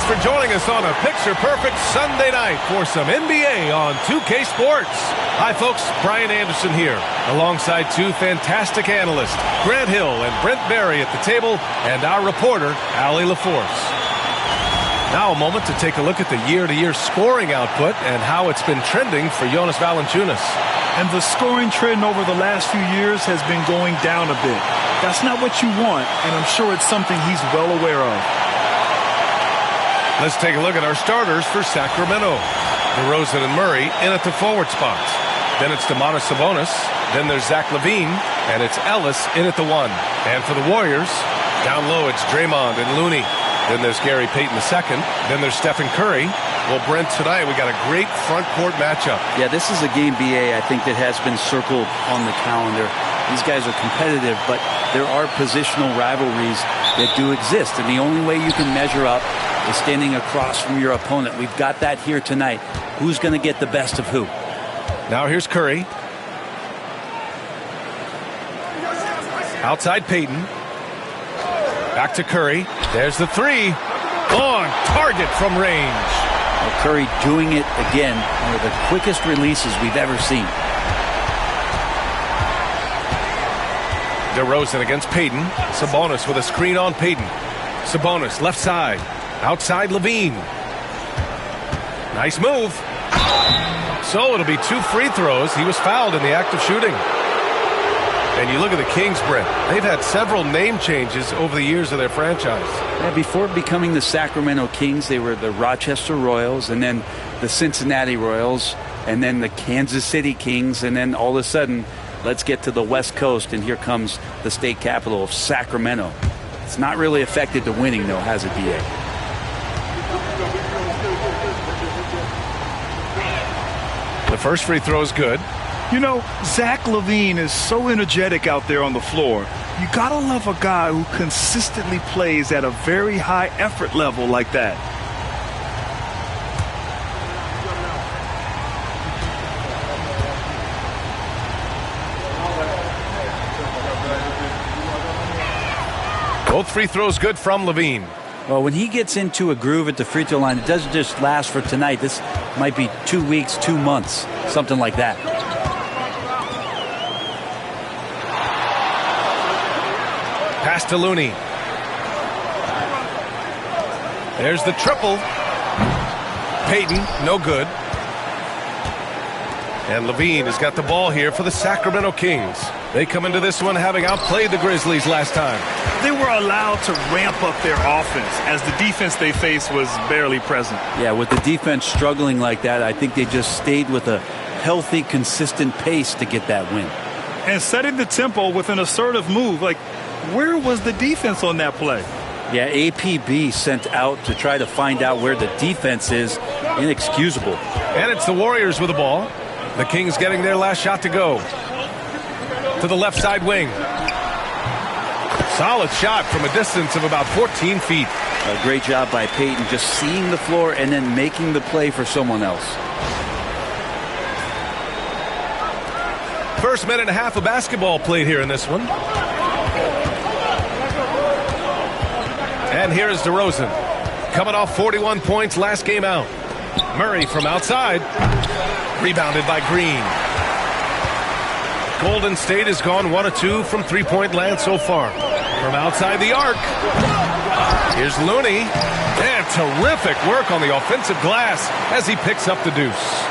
for joining us on a picture-perfect Sunday night for some NBA on 2K Sports. Hi, folks. Brian Anderson here, alongside two fantastic analysts, Grant Hill and Brent Barry at the table, and our reporter, Allie LaForce. Now a moment to take a look at the year-to-year scoring output and how it's been trending for Jonas Valanciunas. And the scoring trend over the last few years has been going down a bit. That's not what you want, and I'm sure it's something he's well aware of. Let's take a look at our starters for Sacramento. DeRozan and Murray in at the forward spots. Then it's Domantas Sabonis. Then there's Zach LaVine. And it's Ellis in at the 1. And for the Warriors, down low it's Draymond and Looney. Then there's Gary Payton II. Then there's Stephen Curry. Well, Brent, tonight we got a great front court matchup. Yeah, this is a game, BA, I think, that has been circled on the calendar. These guys are competitive, but there are positional rivalries that do exist. And the only way you can measure up is standing across from your opponent. We've got that here tonight. Who's going to get the best of who? Now here's Curry. Outside Payton. Back to Curry. There's the three. On target from range. Well, Curry doing it again. One of the quickest releases we've ever seen. DeRozan against Payton. Sabonis with a screen on Payton. Sabonis left side. Outside LaVine. Nice move. So it'll be 2 free throws. He was fouled in the act of shooting. And you look at the Kings, Brent. They've had several name changes over the years of their franchise. Yeah, before becoming the Sacramento Kings, they were the Rochester Royals, and then the Cincinnati Royals, and then the Kansas City Kings, and then all of a sudden, let's get to the West Coast, and here comes the state capital of Sacramento. It's not really affected the winning, though, has it, DA? The first free throw is good. You know, Zach LaVine is so energetic out there on the floor. You gotta love a guy who consistently plays at a very high effort level like that. Both free throws good from LaVine. Well, when he gets into a groove at the free throw line, it doesn't just last for tonight. This might be 2 weeks, 2 months, something like that. Pass to Looney. There's the triple. Payton, no good. And LaVine has got the ball here for the Sacramento Kings. They come into this one having outplayed the Grizzlies last time. They were allowed to ramp up their offense as the defense they faced was barely present. Yeah, with the defense struggling like that, I think they just stayed with a healthy, consistent pace to get that win. And setting the tempo with an assertive move. Like, where was the defense on that play? Yeah, APB sent out to try to find out where the defense is. Inexcusable. And it's the Warriors with the ball. The Kings getting their last shot to go. To the left side wing. Solid shot from a distance of about 14 feet. A great job by Payton, just seeing the floor and then making the play for someone else. First minute and a half of basketball played here in this one. And here is DeRozan. Coming off 41 points last game out. Murray from outside. Rebounded by Green. Golden State has gone 1 of 2 from three-point land so far. From outside the arc. Here's Looney. And terrific work on the offensive glass as he picks up the deuce.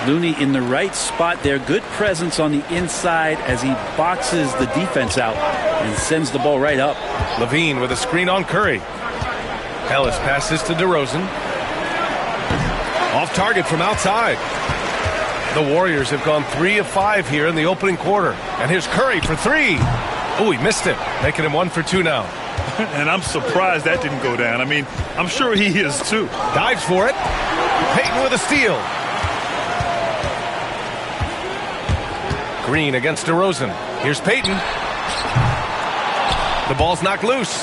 Looney in the right spot there. Good presence on the inside as he boxes the defense out and sends the ball right up. LaVine with a screen on Curry. Ellis passes to DeRozan. Off target from outside. The Warriors have gone 3 of 5 here in the opening quarter. And here's Curry for 3. Oh, he missed it, making him 1 for 2 now. And I'm surprised that didn't go down. I mean, I'm sure he is too. Dives for it. Payton with a steal. Green against DeRozan. Here's Payton. The ball's knocked loose.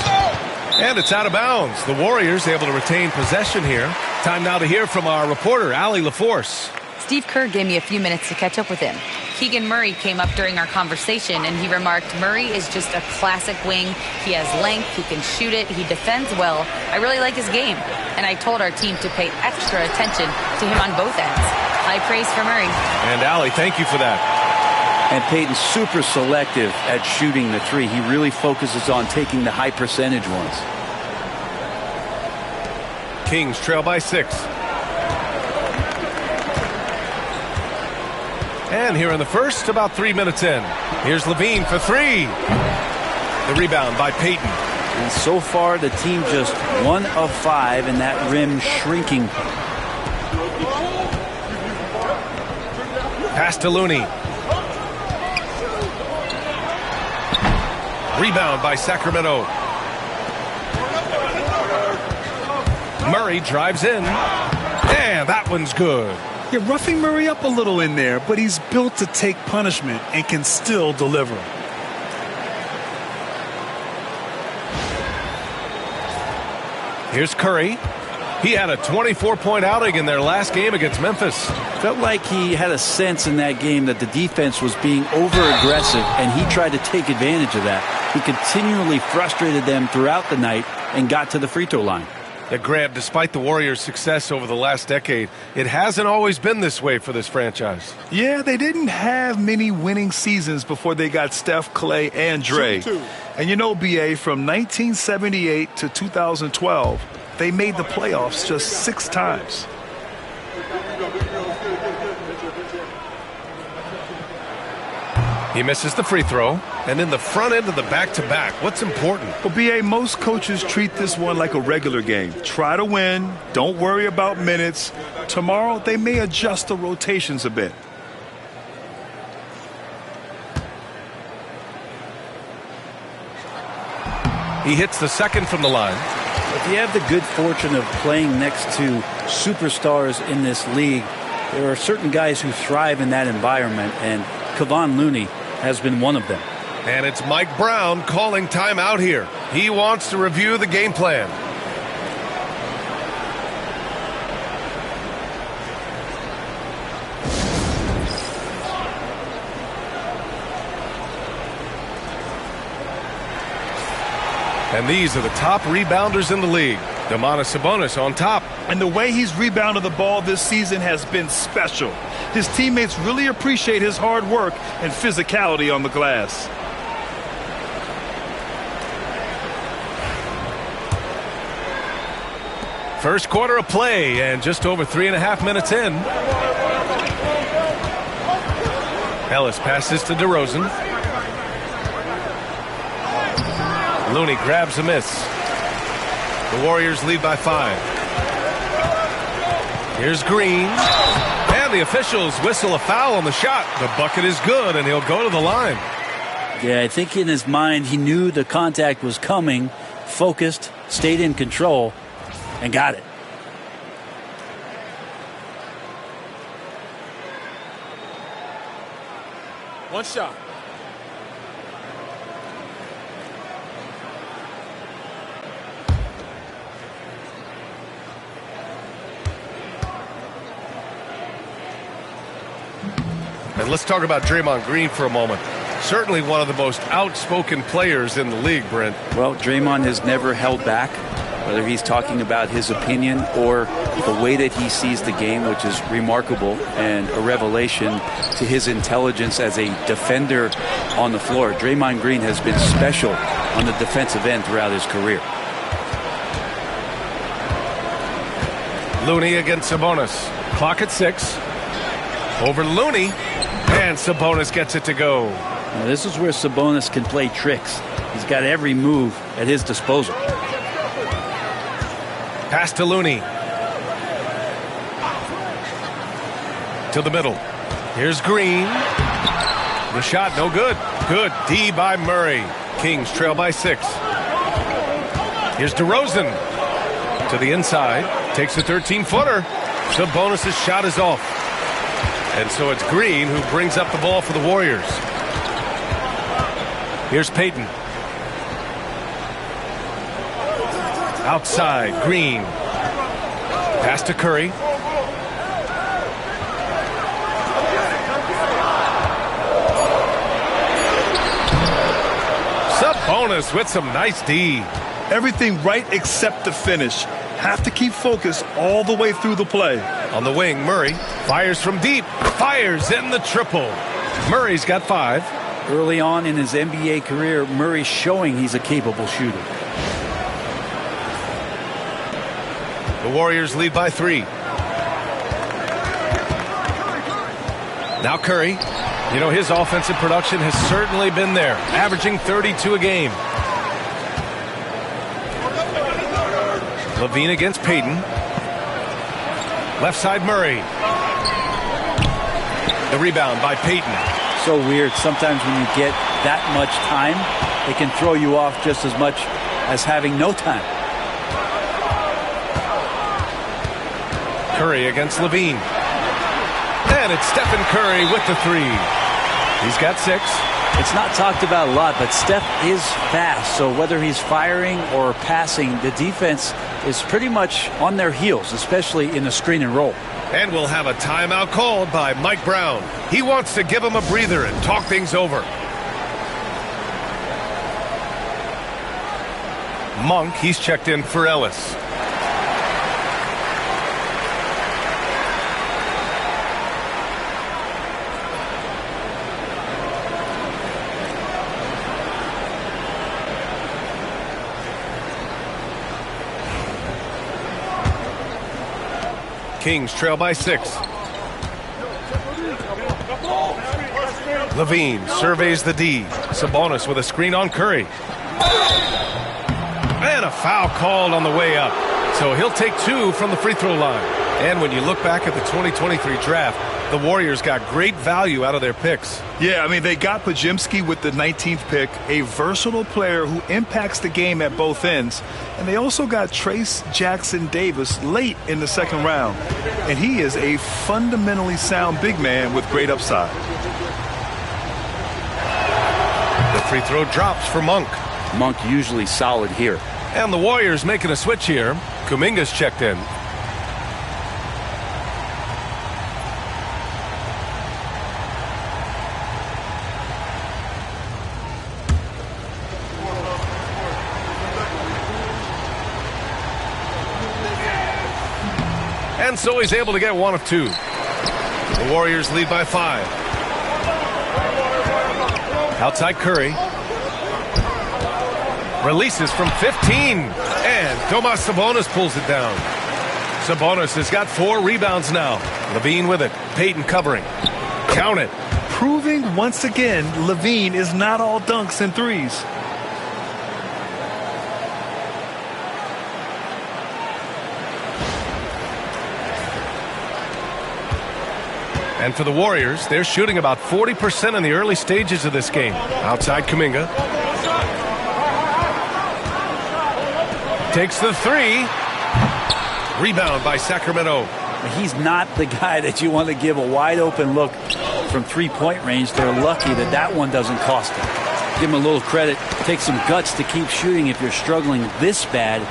And it's out of bounds. The Warriors able to retain possession here. Time now to hear from our reporter, Allie LaForce. Steve Kerr gave me a few minutes to catch up with him. Keegan Murray came up during our conversation, and he remarked, Murray is just a classic wing. He has length. He can shoot it. He defends well. I really like his game. And I told our team to pay extra attention to him on both ends. High praise for Murray. And Allie, thank you for that. And Peyton's super selective at shooting the three. He really focuses on taking the high percentage ones. Kings trail by 6. And here in the first, about 3 minutes in. Here's Levine for 3. The rebound by Peyton. And so far, the team just 1 of 5 in that rim shrinking. Pass to Looney. Rebound by Sacramento. Murray drives in. And that one's good. You're roughing Murray up a little in there, but he's built to take punishment and can still deliver. Here's Curry. He had a 24-point outing in their last game against Memphis. Felt like he had a sense in that game that the defense was being over-aggressive, and he tried to take advantage of that. He continually frustrated them throughout the night and got to the free throw line. Yeah, Graham, despite the Warriors' success over the last decade, it hasn't always been this way for this franchise. Yeah, they didn't have many winning seasons before they got Steph, Clay, and Dre. And you know, B.A., from 1978 to 2012, they made the playoffs just 6 times. He misses the free throw. And in the front end of the back-to-back, what's important? Well, B.A., most coaches treat this one like a regular game. Try to win. Don't worry about minutes. Tomorrow, they may adjust the rotations a bit. He hits the second from the line. If you have the good fortune of playing next to superstars in this league, there are certain guys who thrive in that environment, and Kevon Looney has been one of them. And it's Mike Brown calling timeout here. He wants to review the game plan. And these are the top rebounders in the league. Domantas Sabonis on top. And the way he's rebounded the ball this season has been special. His teammates really appreciate his hard work and physicality on the glass. First quarter of play and just over 3.5 minutes in. Ellis passes to DeRozan. Looney grabs a miss. The Warriors lead by 5. Here's Green. And the officials whistle a foul on the shot. The bucket is good, and he'll go to the line. Yeah, I think in his mind he knew the contact was coming, focused, stayed in control, and got it. One shot. And let's talk about Draymond Green for a moment. Certainly one of the most outspoken players in the league, Brent. Well, Draymond has never held back, whether he's talking about his opinion or the way that he sees the game, which is remarkable and a revelation to his intelligence as a defender on the floor. Draymond Green has been special on the defensive end throughout his career. Looney against Sabonis. Clock at 6. Over to Looney. And Sabonis gets it to go. Now, this is where Sabonis can play tricks. He's got every move at his disposal. Pass to Looney. To the middle. Here's Green. The shot no good. Good D by Murray. Kings trail by 6. Here's DeRozan. To the inside. Takes a 13-footer. Sabonis' shot is off. And so it's Green who brings up the ball for the Warriors. Here's Peyton. Outside, Green. Pass to Curry. Sabonis with some nice D. Everything right except the finish. Have to keep focused all the way through the play. On the wing, Murray fires from deep. Fires in the triple. Murray's got 5. Early on in his NBA career, Murray's showing he's a capable shooter. The Warriors lead by 3. Now Curry. You know, his offensive production has certainly been there, averaging 32 a game. Levine against Payton. Left side Murray. The rebound by Payton. So weird. Sometimes when you get that much time, it can throw you off just as much as having no time. Curry against Levine. And it's Stephen Curry with the 3. He's got 6. It's not talked about a lot, but Steph is fast. So whether he's firing or passing, the defense is pretty much on their heels, especially in the screen and roll. And we'll have a timeout called by Mike Brown. He wants to give him a breather and talk things over. Monk, he's checked in for Ellis. Kings trail by 6. Levine surveys the D. Sabonis with a screen on Curry. And a foul called on the way up. So he'll take 2 from the free throw line. And when you look back at the 2023 draft, the Warriors got great value out of their picks. Yeah, I mean, they got Podziemski with the 19th pick, a versatile player who impacts the game at both ends. And they also got Trace Jackson Davis late in the second round. And he is a fundamentally sound big man with great upside. The free throw drops for Monk. Monk usually solid here. And the Warriors making a switch here. Kuminga's checked in. And so he's able to get 1 of 2. The Warriors lead by 5. Outside Curry. Releases from 15. And Domas Sabonis pulls it down. Sabonis has got 4 rebounds now. Levine with it. Payton covering. Count it. Proving once again, Levine is not all dunks and threes. And for the Warriors, they're shooting about 40% in the early stages of this game. Outside Kuminga. Takes the 3. Rebound by Sacramento. He's not the guy that you want to give a wide open look from 3-point range. They're lucky that that one doesn't cost them. Give him a little credit. Take some guts to keep shooting if you're struggling this bad.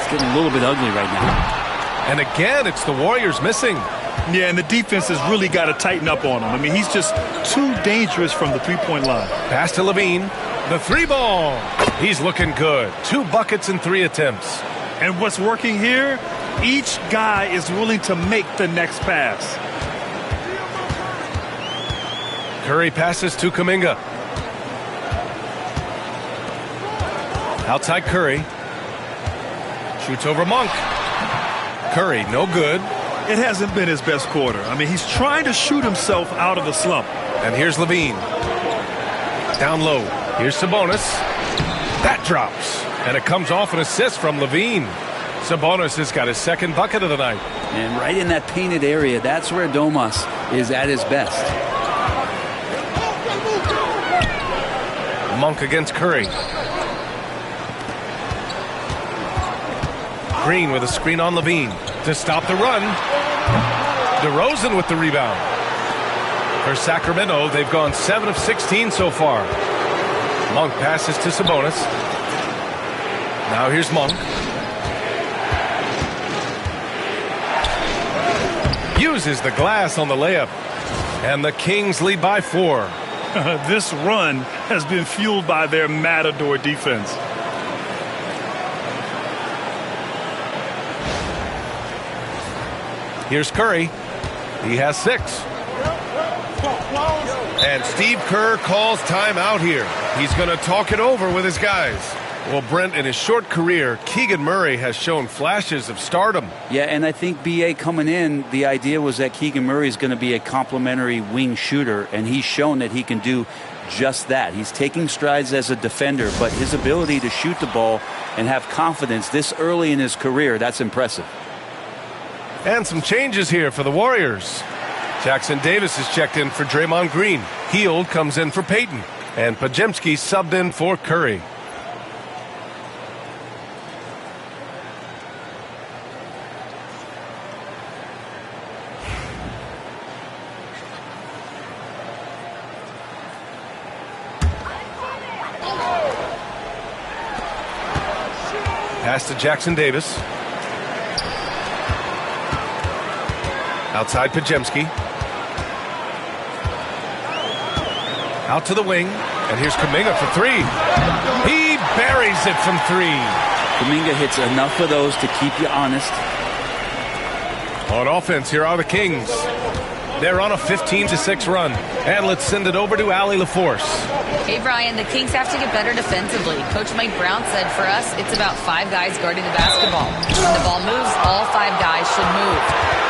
It's getting a little bit ugly right now. And again, it's the Warriors missing. Yeah, and the defense has really got to tighten up on him. I mean, he's just too dangerous from the three-point line. Pass to Levine. The 3 ball. He's looking good. 2 buckets and 3 attempts. And what's working here, each guy is willing to make the next pass. Curry passes to Kuminga. Outside Curry. Shoots over Monk. Curry, no good. It hasn't been his best quarter. I mean, he's trying to shoot himself out of the slump. And here's Levine. Down low. Here's Sabonis. That drops. And it comes off an assist from Levine. Sabonis has got his 2nd bucket of the night. And right in that painted area, that's where Domas is at his best. Monk against Curry. Green with a screen on Levine to stop the run. DeRozan with the rebound. For Sacramento, they've gone 7 of 16 so far. Monk passes to Sabonis. Now here's Monk. Uses the glass on the layup. And the Kings lead by 4. This run has been fueled by their matador defense. Here's Curry. He has 6. And Steve Kerr calls timeout here. He's going to talk it over with his guys. Well, Brent, in his short career, Keegan Murray has shown flashes of stardom. Yeah, and I think B.A. coming in, the idea was that Keegan Murray is going to be a complimentary wing shooter, and he's shown that he can do just that. He's taking strides as a defender, but his ability to shoot the ball and have confidence this early in his career, that's impressive. And some changes here for the Warriors. Jackson Davis is checked in for Draymond Green. Hield comes in for Payton. And Podziemski subbed in for Curry. Pass to Jackson Davis. Outside Podziemski. Out to the wing. And here's Kuminga for 3. He buries it from 3. Kuminga hits enough of those to keep you honest. On offense, here are the Kings. They're on a 15-6 run. And let's send it over to Allie LaForce. Hey, Brian, the Kings have to get better defensively. Coach Mike Brown said for us, it's about 5 guys guarding the basketball. When the ball moves, all 5 guys should move.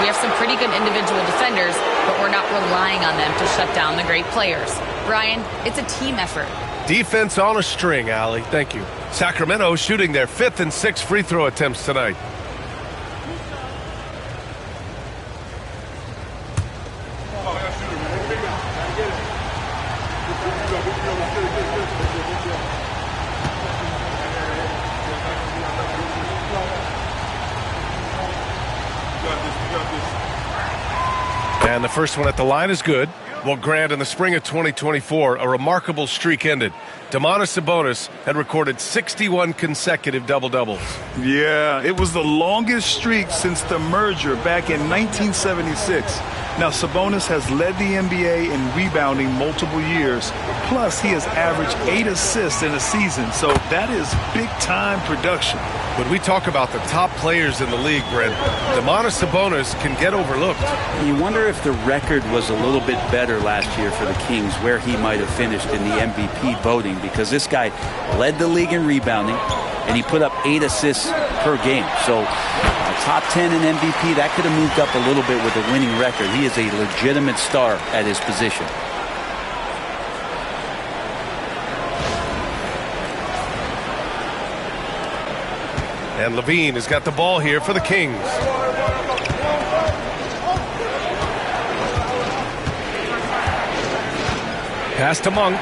We have some pretty good individual defenders, but we're not relying on them to shut down the great players. Brian, it's a team effort. Defense on a string, Allie. Thank you. Sacramento shooting their 5th and 6th free throw attempts tonight. And the first one at the line is good. Well, Grant, in the spring of 2024, a remarkable streak ended. Domantas Sabonis had recorded 61 consecutive double-doubles. Yeah, it was the longest streak since the merger back in 1976. Now, Sabonis has led the NBA in rebounding multiple years. Plus, he has averaged 8 assists in a season, so that is big-time production. When we talk about the top players in the league, Brent, Domantas Sabonis can get overlooked. You wonder if the record was a little bit better last year for the Kings, where he might have finished in the MVP voting, because this guy led the league in rebounding, and he put up 8 assists per game. So top 10 in MVP, that could have moved up a little bit with a winning record. He is a legitimate star at his position. And Levine has got the ball here for the Kings. Pass to Monk.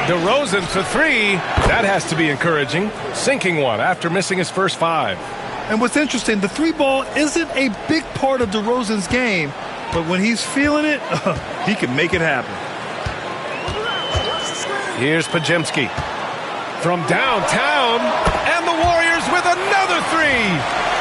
DeRozan for 3. That has to be encouraging. Sinking one after missing his first 5. And what's interesting, the 3 ball isn't a big part of DeRozan's game, but when he's feeling it, he can make it happen. Here's Podziemski from downtown, and the Warriors with another 3.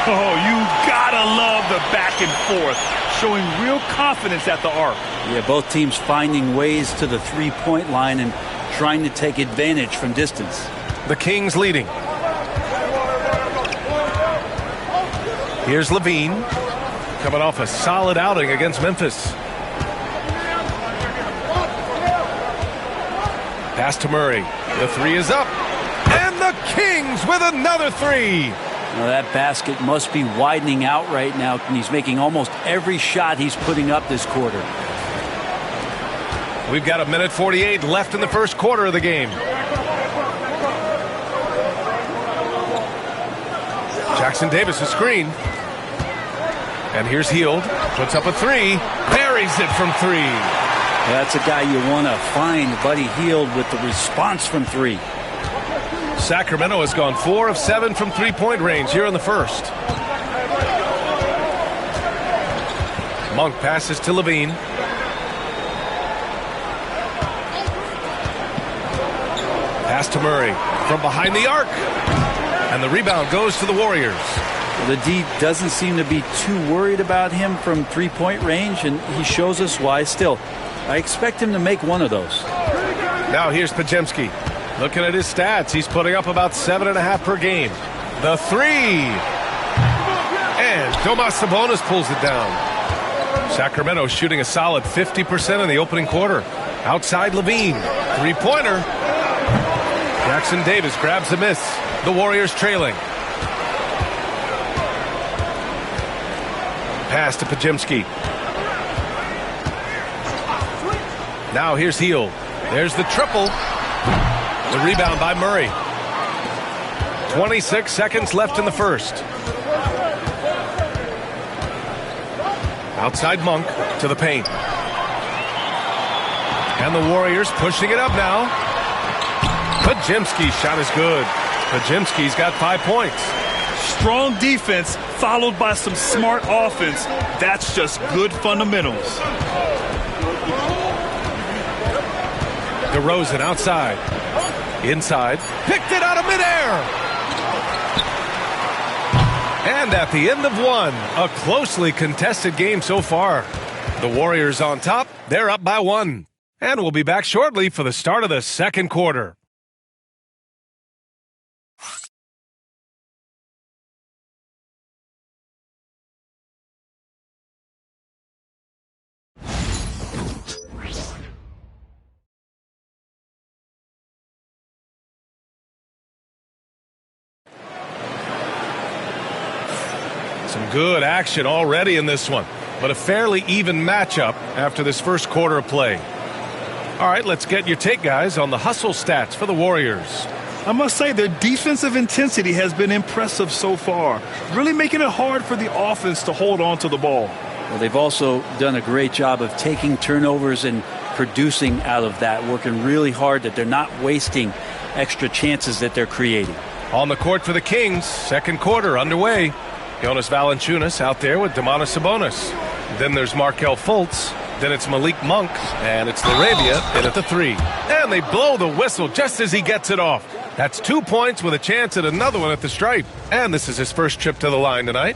Oh, you gotta love the back and forth, showing real confidence at the arc. Yeah, both teams finding ways to the three-point line and trying to take advantage from distance. The Kings leading. Here's Levine, coming off a solid outing against Memphis. Pass to Murray. The 3 is up. And the Kings with another 3. Now that basket must be widening out right now, and he's making almost every shot he's putting up this quarter. We've got 1:48 left in the first quarter of the game. Jackson Davis a screen. And here's Hield. Puts up a 3. Buries it from 3. That's a guy you want to find, Buddy Hield, with the response from 3. Sacramento has gone 4 of 7 from three-point range here in the first. Monk passes to Levine. Pass to Murray from behind the arc. And the rebound goes to the Warriors. The D doesn't seem to be too worried about him from three-point range, and he shows us why. Still, I expect him to make one of those. Now here's Pajemski. Looking at his stats, he's putting up about 7.5 per game. The three. And Domas Sabonis pulls it down. Sacramento shooting a solid 50% in the opening quarter. Outside Levine. Three-pointer. Jackson Davis grabs the miss. The Warriors trailing. Pass to Pajemski. Now here's Heel. There's the triple. The rebound by Murray. 26 seconds left in the first. Outside Monk to the paint. And the Warriors pushing it up now. Pajemski's shot is good. Pajemski's got 5 points. Strong defense followed by some smart offense. That's just good fundamentals. DeRozan outside. Inside. Picked it out of midair. And at the end of one, a closely contested game so far. The Warriors on top. They're up by 1. And we'll be back shortly for the start of the second quarter. Some good action already in this one, but a fairly even matchup after this first quarter of play. All right, let's get your take, guys, on the hustle stats for the Warriors. I must say their defensive intensity has been impressive so far, really making it hard for the offense to hold on to the ball. Well, they've also done a great job of taking turnovers and producing out of that, working really hard that they're not wasting extra chances that they're creating. On the court for the Kings, second quarter underway. Jonas Valanciunas out there with Domantas Sabonis. Then there's Markelle Fultz. Then it's Malik Monk. And it's LaRavia in at the three. And they blow the whistle just as he gets it off. That's 2 points with a chance at another one at the stripe. And this is his first trip to the line tonight.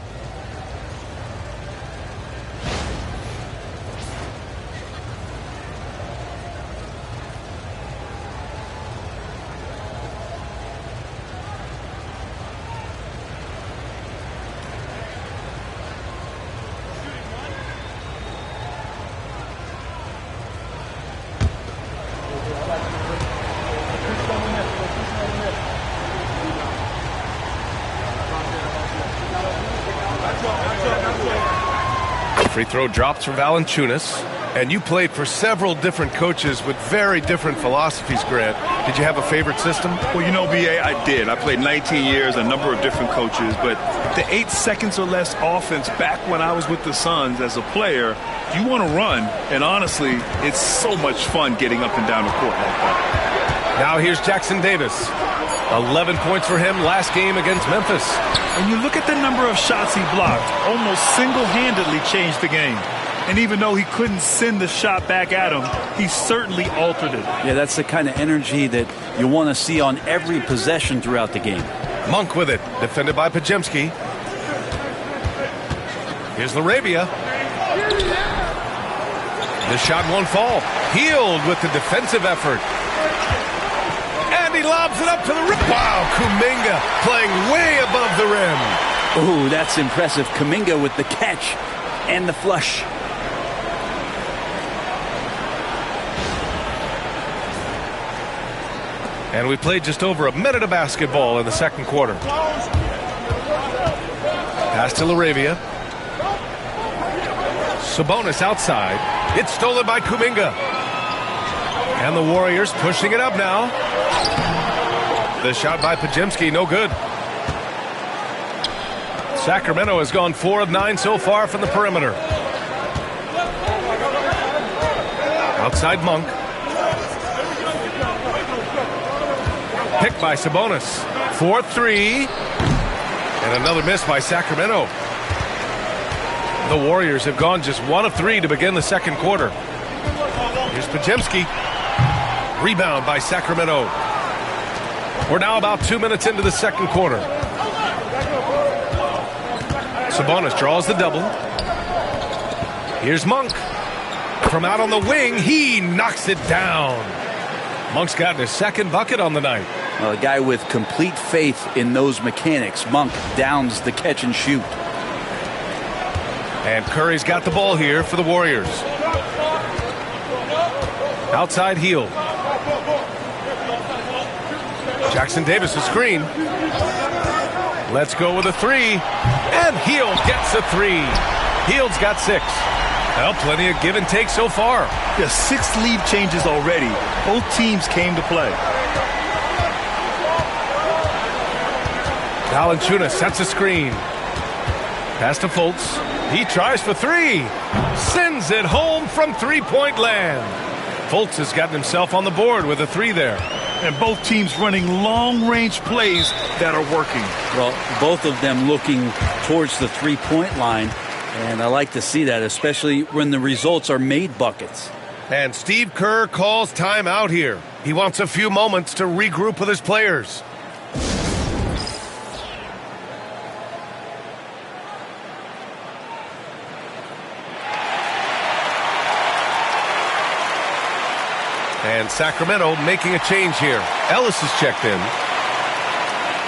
Free throw drops for Valanciunas. And you played for several different coaches with very different philosophies, Grant. Did you have a favorite system? Well, you know, B.A., I did. I played 19 years, a number of different coaches. But the 8 seconds or less offense back when I was with the Suns as a player, you want to run. And honestly, it's so much fun getting up and down the court like that. Now here's Jackson Davis. 11 points for him last game against Memphis. When you look at the number of shots he blocked, almost single-handedly changed the game. And even though he couldn't send the shot back at him, he certainly altered it. Yeah, that's the kind of energy that you want to see on every possession throughout the game. Monk with it, defended by Pajemski. Here's LaRavia. The shot won't fall. Healed with the defensive effort. And he lobs it up to the rim. Wow, Kuminga playing way above the rim. Oh, that's impressive. Kuminga with the catch and the flush. And we played just over a minute of basketball in the second quarter. Pass to LaRavia. Sabonis outside. It's stolen by Kuminga. And the Warriors pushing it up now. The shot by Pajemski, no good. Sacramento has gone 4 of 9 so far from the perimeter. Outside Monk. Picked by Sabonis. 4-3. And another miss by Sacramento. The Warriors have gone just 1 of 3 to begin the second quarter. Here's Pajemski. Rebound by Sacramento. We're now about 2 minutes into the second quarter. Sabonis draws the double. Here's Monk. From out on the wing, he knocks it down. Monk's gotten his second bucket on the night. Well, a guy with complete faith in those mechanics. Monk downs the catch and shoot. And Curry's got the ball here for the Warriors. Outside heel. Jackson Davis a screen. Let's go with a three. And Hield gets a three. Hield's got 6. Well, plenty of give and take so far. There's 6 lead changes already. Both teams came to play. Valanciunas sets a screen. Pass to Fultz. He tries for 3. Sends it home from three-point land. Fultz has gotten himself on the board with a 3 there. And both teams running long-range plays that are working. Well, both of them looking towards the three-point line. And I like to see that, especially when the results are made buckets. And Steve Kerr calls timeout here. He wants a few moments to regroup with his players. And Sacramento making a change here. Ellis is checked in.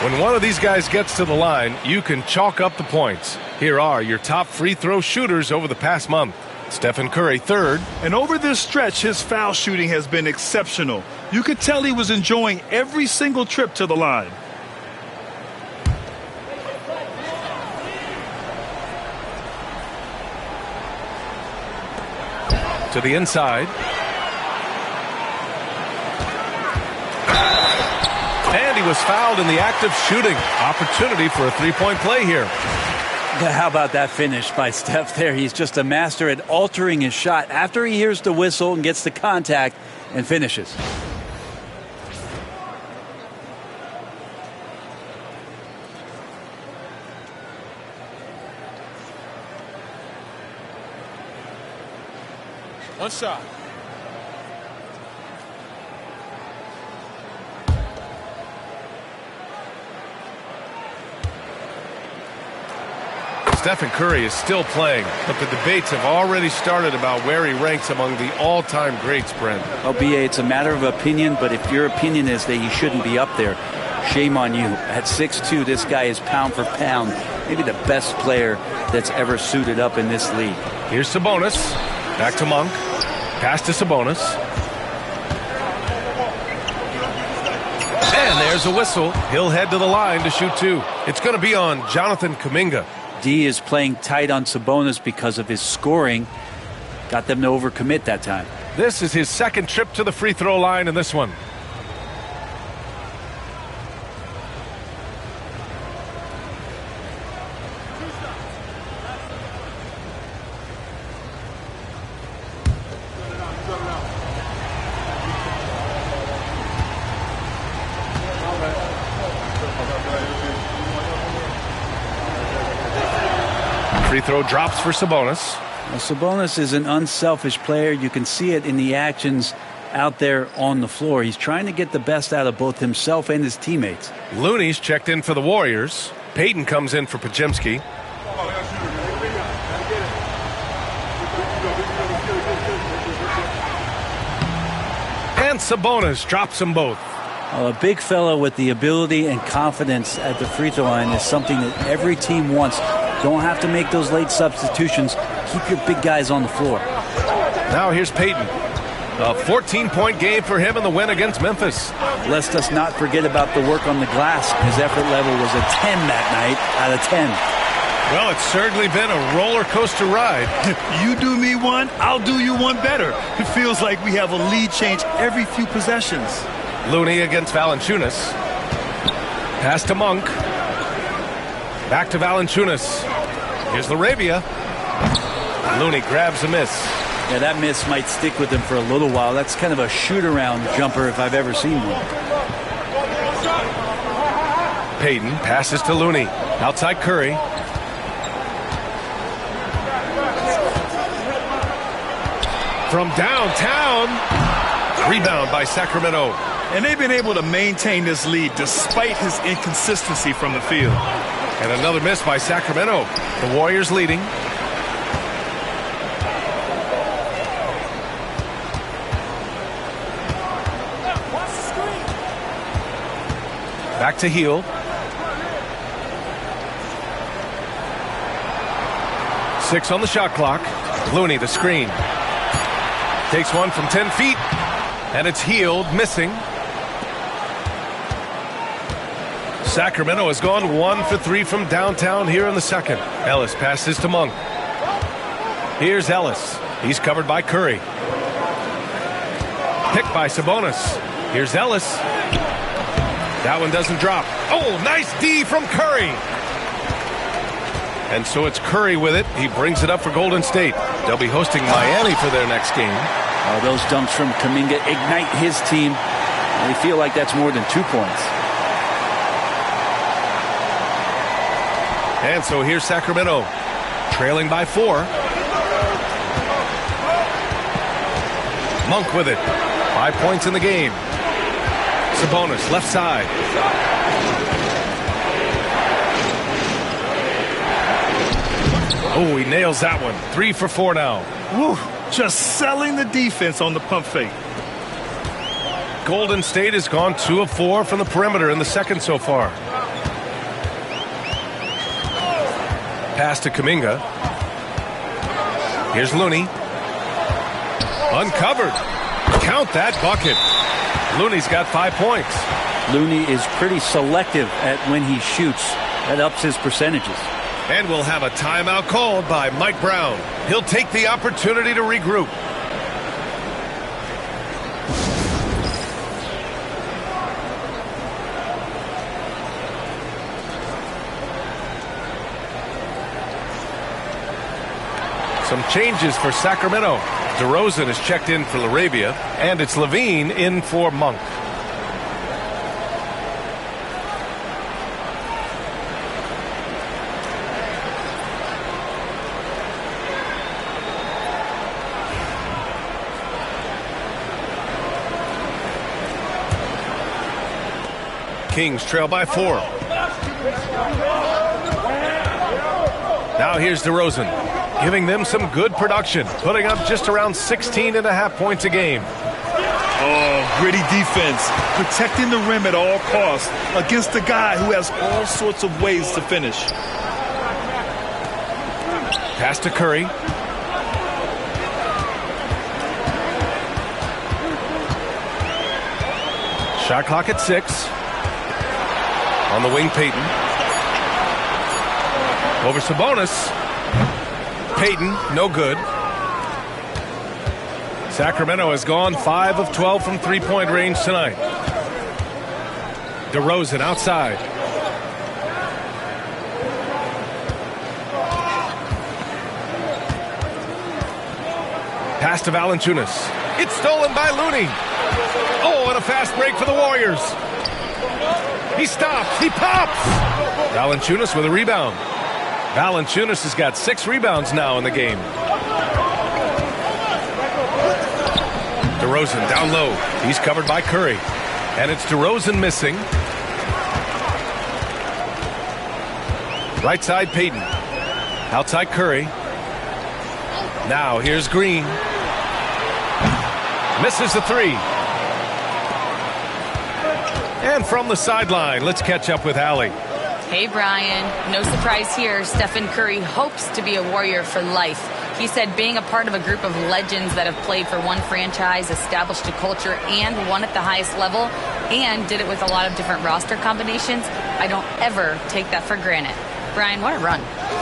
When one of these guys gets to the line, you can chalk up the points. Here are your top free throw shooters over the past month. Stephen Curry, 3rd. And over this stretch, his foul shooting has been exceptional. You could tell he was enjoying every single trip to the line. To the inside. And he was fouled in the act of shooting. Opportunity for a three-point play here. How about that finish by Steph there? He's just a master at altering his shot after he hears the whistle and gets the contact and finishes. One shot. Stephen Curry is still playing, but the debates have already started about where he ranks among the all-time greats, Brent. Well, B.A., it's a matter of opinion, but if your opinion is that he shouldn't be up there, shame on you. At 6'2", this guy is pound for pound, maybe the best player that's ever suited up in this league. Here's Sabonis. Back to Monk. Pass to Sabonis. And there's a whistle. He'll head to the line to shoot 2. It's going to be on Jonathan Kuminga. D is playing tight on Sabonis because of his scoring. Got them to overcommit that time. This is his 2nd trip to the free throw line in this one. Free throw drops for Sabonis. Well, Sabonis is an unselfish player. You can see it in the actions out there on the floor. He's trying to get the best out of both himself and his teammates. Looney's checked in for the Warriors. Payton comes in for Podziemski. And Sabonis drops them both. Well, a big fella with the ability and confidence at the free throw line is something that every team wants. Don't have to make those late substitutions. Keep your big guys on the floor. Now here's Payton. A 14-point game for him in the win against Memphis. Lest us not forget about the work on the glass. His effort level was a 10 that night out of 10. Well, it's certainly been a roller coaster ride. You do me one, I'll do you one better. It feels like we have a lead change every few possessions. Looney against Valanciunas. Pass to Monk. Back to Valanciunas. Here's LaRavia. Looney grabs a miss. Yeah, that miss might stick with him for a little while. That's kind of a shoot-around jumper if I've ever seen one. Payton passes to Looney. Outside Curry. From downtown. Rebound by Sacramento. And they've been able to maintain this lead despite his inconsistency from the field. And another miss by Sacramento. The Warriors leading. Back to Heel. Six on the shot clock. Looney, the screen. Takes one from 10 feet. And it's Healed, missing. Sacramento has gone 1 for 3 from downtown here in the second. Ellis passes to Monk. Here's Ellis. He's covered by Curry. Picked by Sabonis. Here's Ellis. That one doesn't drop. Oh, nice D from Curry. And so it's Curry with it. He brings it up for Golden State. They'll be hosting Miami for their next game. Those dunks from Kuminga ignite his team. They feel like that's more than 2 points. And so here's Sacramento, trailing by 4. Monk with it. 5 points in the game. Sabonis, left side. Oh, he nails that one. 3 for 4 now. Woo, just selling the defense on the pump fake. Golden State has gone 2 of 4 from the perimeter in the second so far. Pass to Kuminga. Here's Looney. Uncovered. Count that bucket. Looney's got 5 points. Looney is pretty selective at when he shoots. That ups his percentages. And we'll have a timeout called by Mike Brown. He'll take the opportunity to regroup. Some changes for Sacramento. DeRozan is checked in for Larabia, and it's Levine in for Monk. Kings trail by 4. Now here's DeRozan, giving them some good production, putting up just around 16.5 points a game. Oh, gritty defense, protecting the rim at all costs against a guy who has all sorts of ways to finish. Pass to Curry. Shot clock at 6. On the wing, Payton. Over Sabonis. Payton, no good. Sacramento has gone 5 of 12 from three-point range tonight. DeRozan outside. Pass to Valanciunas. It's stolen by Looney. Oh, and a fast break for the Warriors. He stops. He pops. Valanciunas with a rebound. Valanciunas has got 6 rebounds now in the game. DeRozan down low. He's covered by Curry. And it's DeRozan missing. Right side, Payton. Outside, Curry. Now here's Green. Misses the 3. And from the sideline, let's catch up with Allie. Hey, Brian. No surprise here. Stephen Curry hopes to be a Warrior for life. He said being a part of a group of legends that have played for one franchise, established a culture, and won at the highest level, and did it with a lot of different roster combinations, I don't ever take that for granted. Brian, what a run.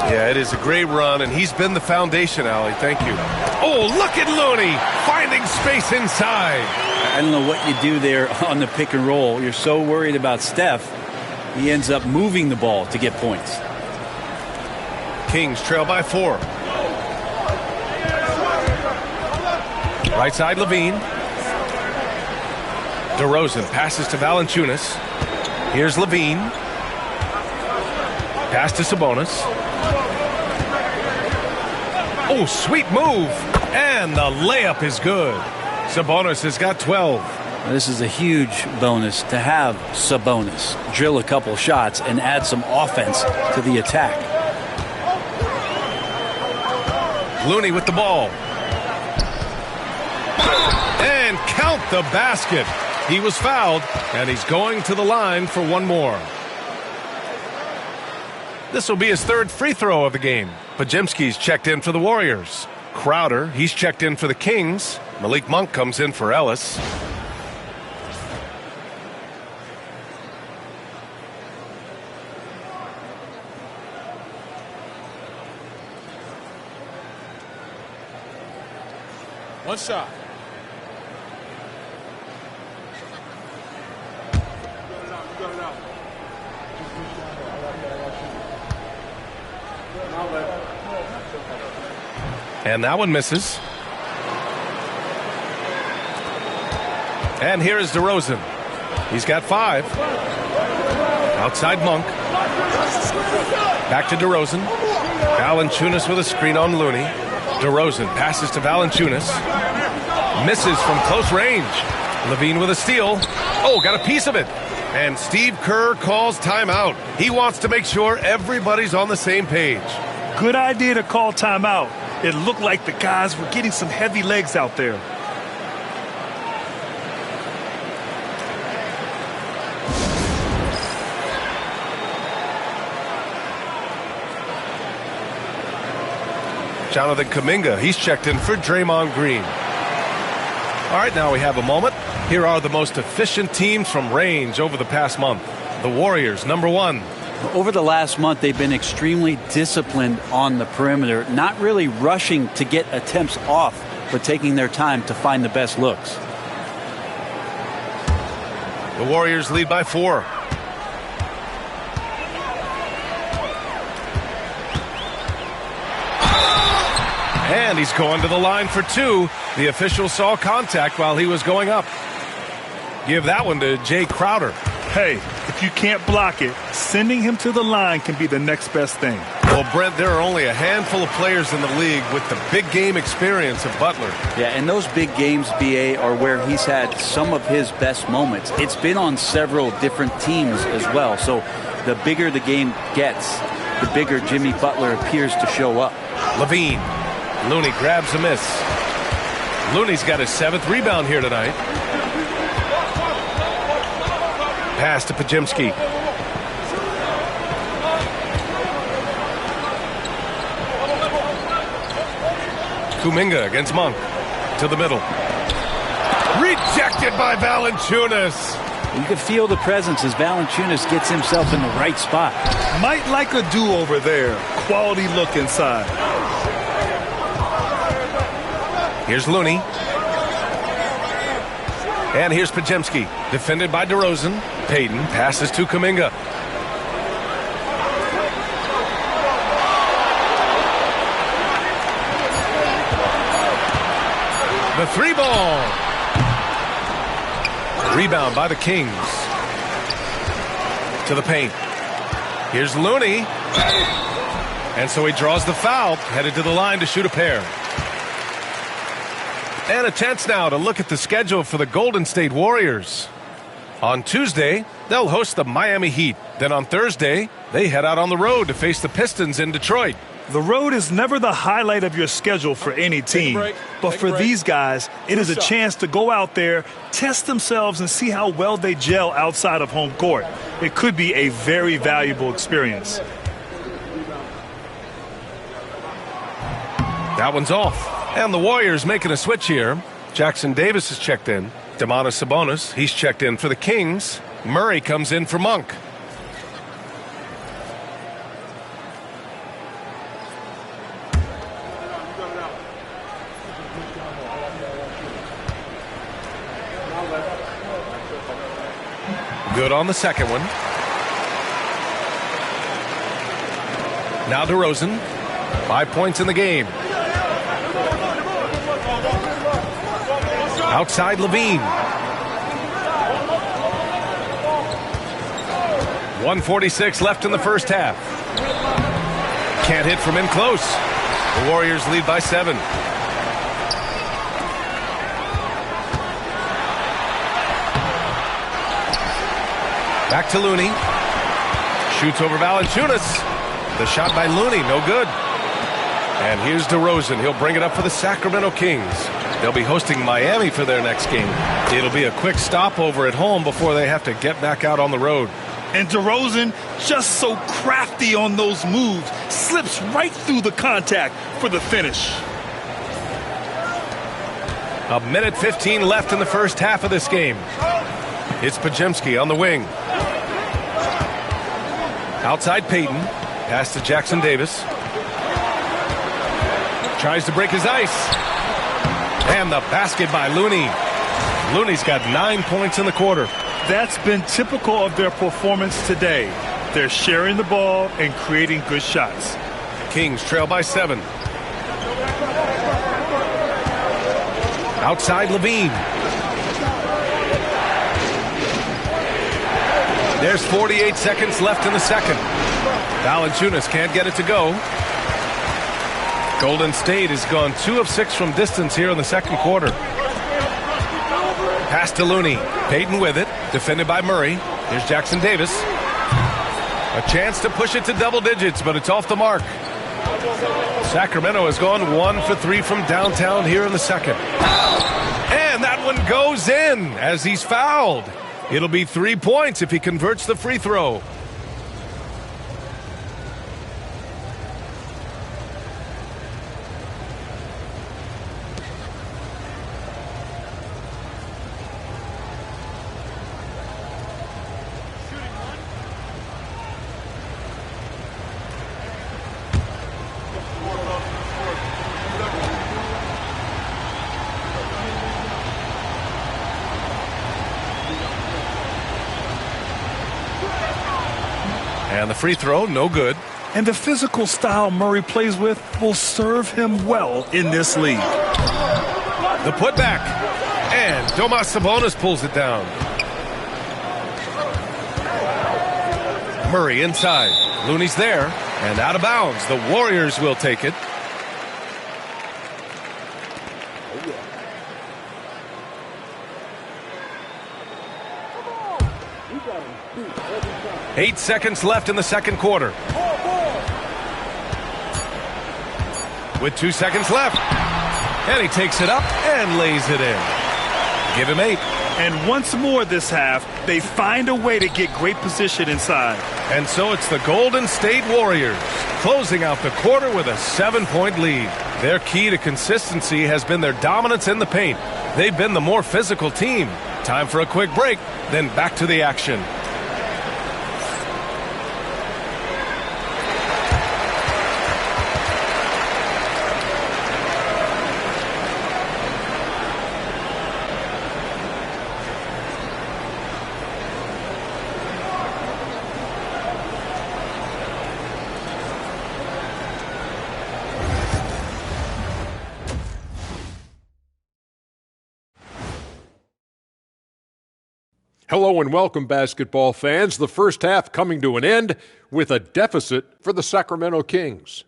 Yeah, it is a great run, and he's been the foundation, Allie. Thank you. Oh, look at Looney finding space inside. I don't know what you do there on the pick and roll. You're so worried about Steph, he ends up moving the ball to get points. Kings trail by 4. Right side, Levine. DeRozan passes to Valanciunas. Here's Levine. Pass to Sabonis. Oh, sweet move. And the layup is good. Sabonis has got 12. This is a huge bonus to have Sabonis drill a couple shots and add some offense to the attack. Looney with the ball. And count the basket. He was fouled, and he's going to the line for one more. This will be his third free throw of the game. Podziemski's checked in for the Warriors. Crowder, he's checked in for the Kings. Malik Monk comes in for Ellis. One shot. And that one misses. And here is DeRozan. He's got 5. Outside Monk. Back to DeRozan. Valanciunas with a screen on Looney. DeRozan passes to Valanciunas. Misses from close range. Levine with a steal. Oh, got a piece of it. And Steve Kerr calls timeout. He wants to make sure everybody's on the same page. Good idea to call timeout. It looked like the guys were getting some heavy legs out there. Jonathan Kuminga, he's checked in for Draymond Green. All right, now we have a moment. Here are the most efficient teams from range over the past month. The Warriors, number 1. Over the last month, they've been extremely disciplined on the perimeter, not really rushing to get attempts off, but taking their time to find the best looks. The Warriors lead by 4. And he's going to the line for 2. The official saw contact while he was going up. Give that one to Jay Crowder. Hey, if you can't block it, sending him to the line can be the next best thing. Well, Brent, there are only a handful of players in the league with the big game experience of Butler. Yeah, and those big games, BA, are where he's had some of his best moments. It's been on several different teams as well. So the bigger the game gets, the bigger Jimmy Butler appears to show up. Levine. Looney grabs a miss. Looney's got his 7th rebound here tonight. Pass to Podziemski. Kuminga against Monk. To the middle. Rejected by Valanciunas. You can feel the presence as Valanciunas gets himself in the right spot. Might like a do-over there. Quality look inside. Here's Looney. And here's Podziemski. Defended by DeRozan. Payton passes to Kuminga. The 3-ball. Rebound by the Kings. To the paint. Here's Looney. And so he draws the foul. Headed to the line to shoot a pair. And a chance now to look at the schedule for the Golden State Warriors. On Tuesday, they'll host the Miami Heat. Then on Thursday, they head out on the road to face the Pistons in Detroit. The road is never the highlight of your schedule for any team. But for these guys, it is a chance to go out there, test themselves, and see how well they gel outside of home court. It could be a very valuable experience. That one's off. And the Warriors making a switch here. Jackson Davis is checked in. Domantas Sabonis, he's checked in for the Kings. Murray comes in for Monk. Good on the second one. Now DeRozan. 5 points in the game. Outside Levine. 1:46 left in the first half. Can't hit from in close. The Warriors lead by 7. Back to Looney. Shoots over Valanciunas. The shot by Looney, no good. And here's DeRozan. He'll bring it up for the Sacramento Kings. They'll be hosting Miami for their next game. It'll be a quick stopover at home before they have to get back out on the road. And DeRozan, just so crafty on those moves, slips right through the contact for the finish. A minute 15 left in the first half of this game. It's Podziemski on the wing. Outside Payton. Pass to Jackson Davis. Tries to break his ice. And the basket by Looney. Looney's got 9 points in the quarter. That's been typical of their performance today. They're sharing the ball and creating good shots. Kings trail by 7. Outside Levine. There's 48 seconds left in the second. Valanciunas can't get it to go. Golden State has gone 2 of 6 from distance here in the second quarter. Pass to Looney. Payton with it. Defended by Murray. Here's Jackson Davis. A chance to push it to double digits, but it's off the mark. Sacramento has gone 1 for 3 from downtown here in the second. And that one goes in as he's fouled. It'll be 3 points if he converts the free throw. And the free throw, no good. And the physical style Murray plays with will serve him well in this league. The putback. And Domas Sabonis pulls it down. Murray inside. Looney's there. And out of bounds. The Warriors will take it. Eight seconds left in the second quarter. With 2 seconds left. And he takes it up and lays it in. Give him 8. And once more this half, they find a way to get great position inside. And so it's the Golden State Warriors closing out the quarter with a 7-point lead. Their key to consistency has been their dominance in the paint. They've been the more physical team. Time for a quick break, then back to the action. Hello and welcome, basketball fans. The first half coming to an end with a deficit for the Sacramento Kings.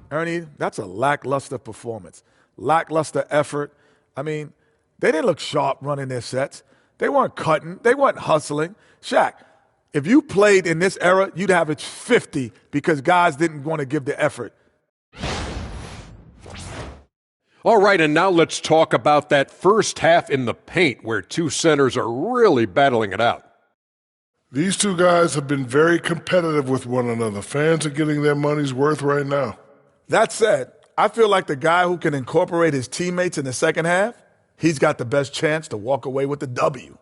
Ernie, that's a lackluster performance. Lackluster effort. I mean, they didn't look sharp running their sets. They weren't cutting. They weren't hustling. Shaq, if you played in this era, you'd average 50 because guys didn't want to give the effort. All right, and now let's talk about that first half in the paint where two centers are really battling it out. These two guys have been very competitive with one another. Fans are getting their money's worth right now. That said, I feel like the guy who can incorporate his teammates in the second half, he's got the best chance to walk away with the W.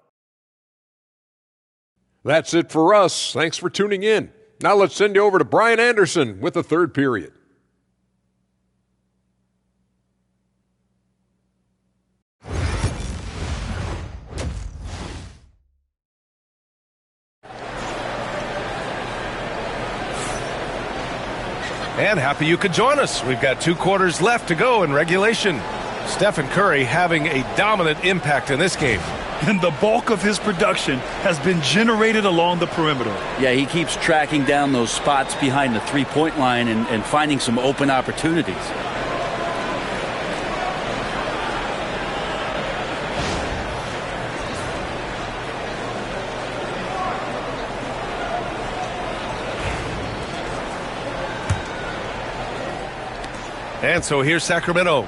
That's it for us. Thanks for tuning in. Now let's send you over to Brian Anderson with the third period. And happy you could join us. We've got 2 quarters left to go in regulation. Stephen Curry having a dominant impact in this game. And the bulk of his production has been generated along the perimeter. Yeah, he keeps tracking down those spots behind the three-point line and finding some open opportunities. And so here's Sacramento.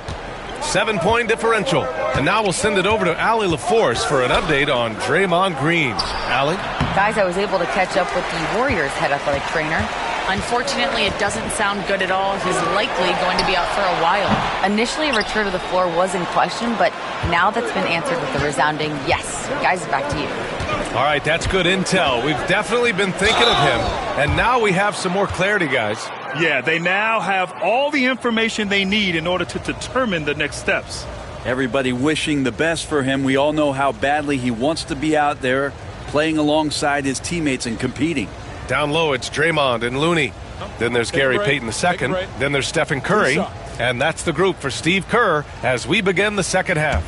7-point differential. And now we'll send it over to Allie LaForce for an update on Draymond Green. Allie? Guys, I was able to catch up with the Warriors head athletic trainer. Unfortunately, it doesn't sound good at all. He's likely going to be out for a while. Initially, a return to the floor was in question, but now that's been answered with a resounding yes. Guys, back to you. All right, that's good intel. We've definitely been thinking of him, and now we have some more clarity, guys. Yeah, they now have all the information they need in order to determine the next steps. Everybody wishing the best for him. We all know how badly he wants to be out there playing alongside his teammates and competing. Down low, it's Draymond and Looney. Then there's Gary Payton II. Then there's Stephen Curry. And that's the group for Steve Kerr as we begin the second half.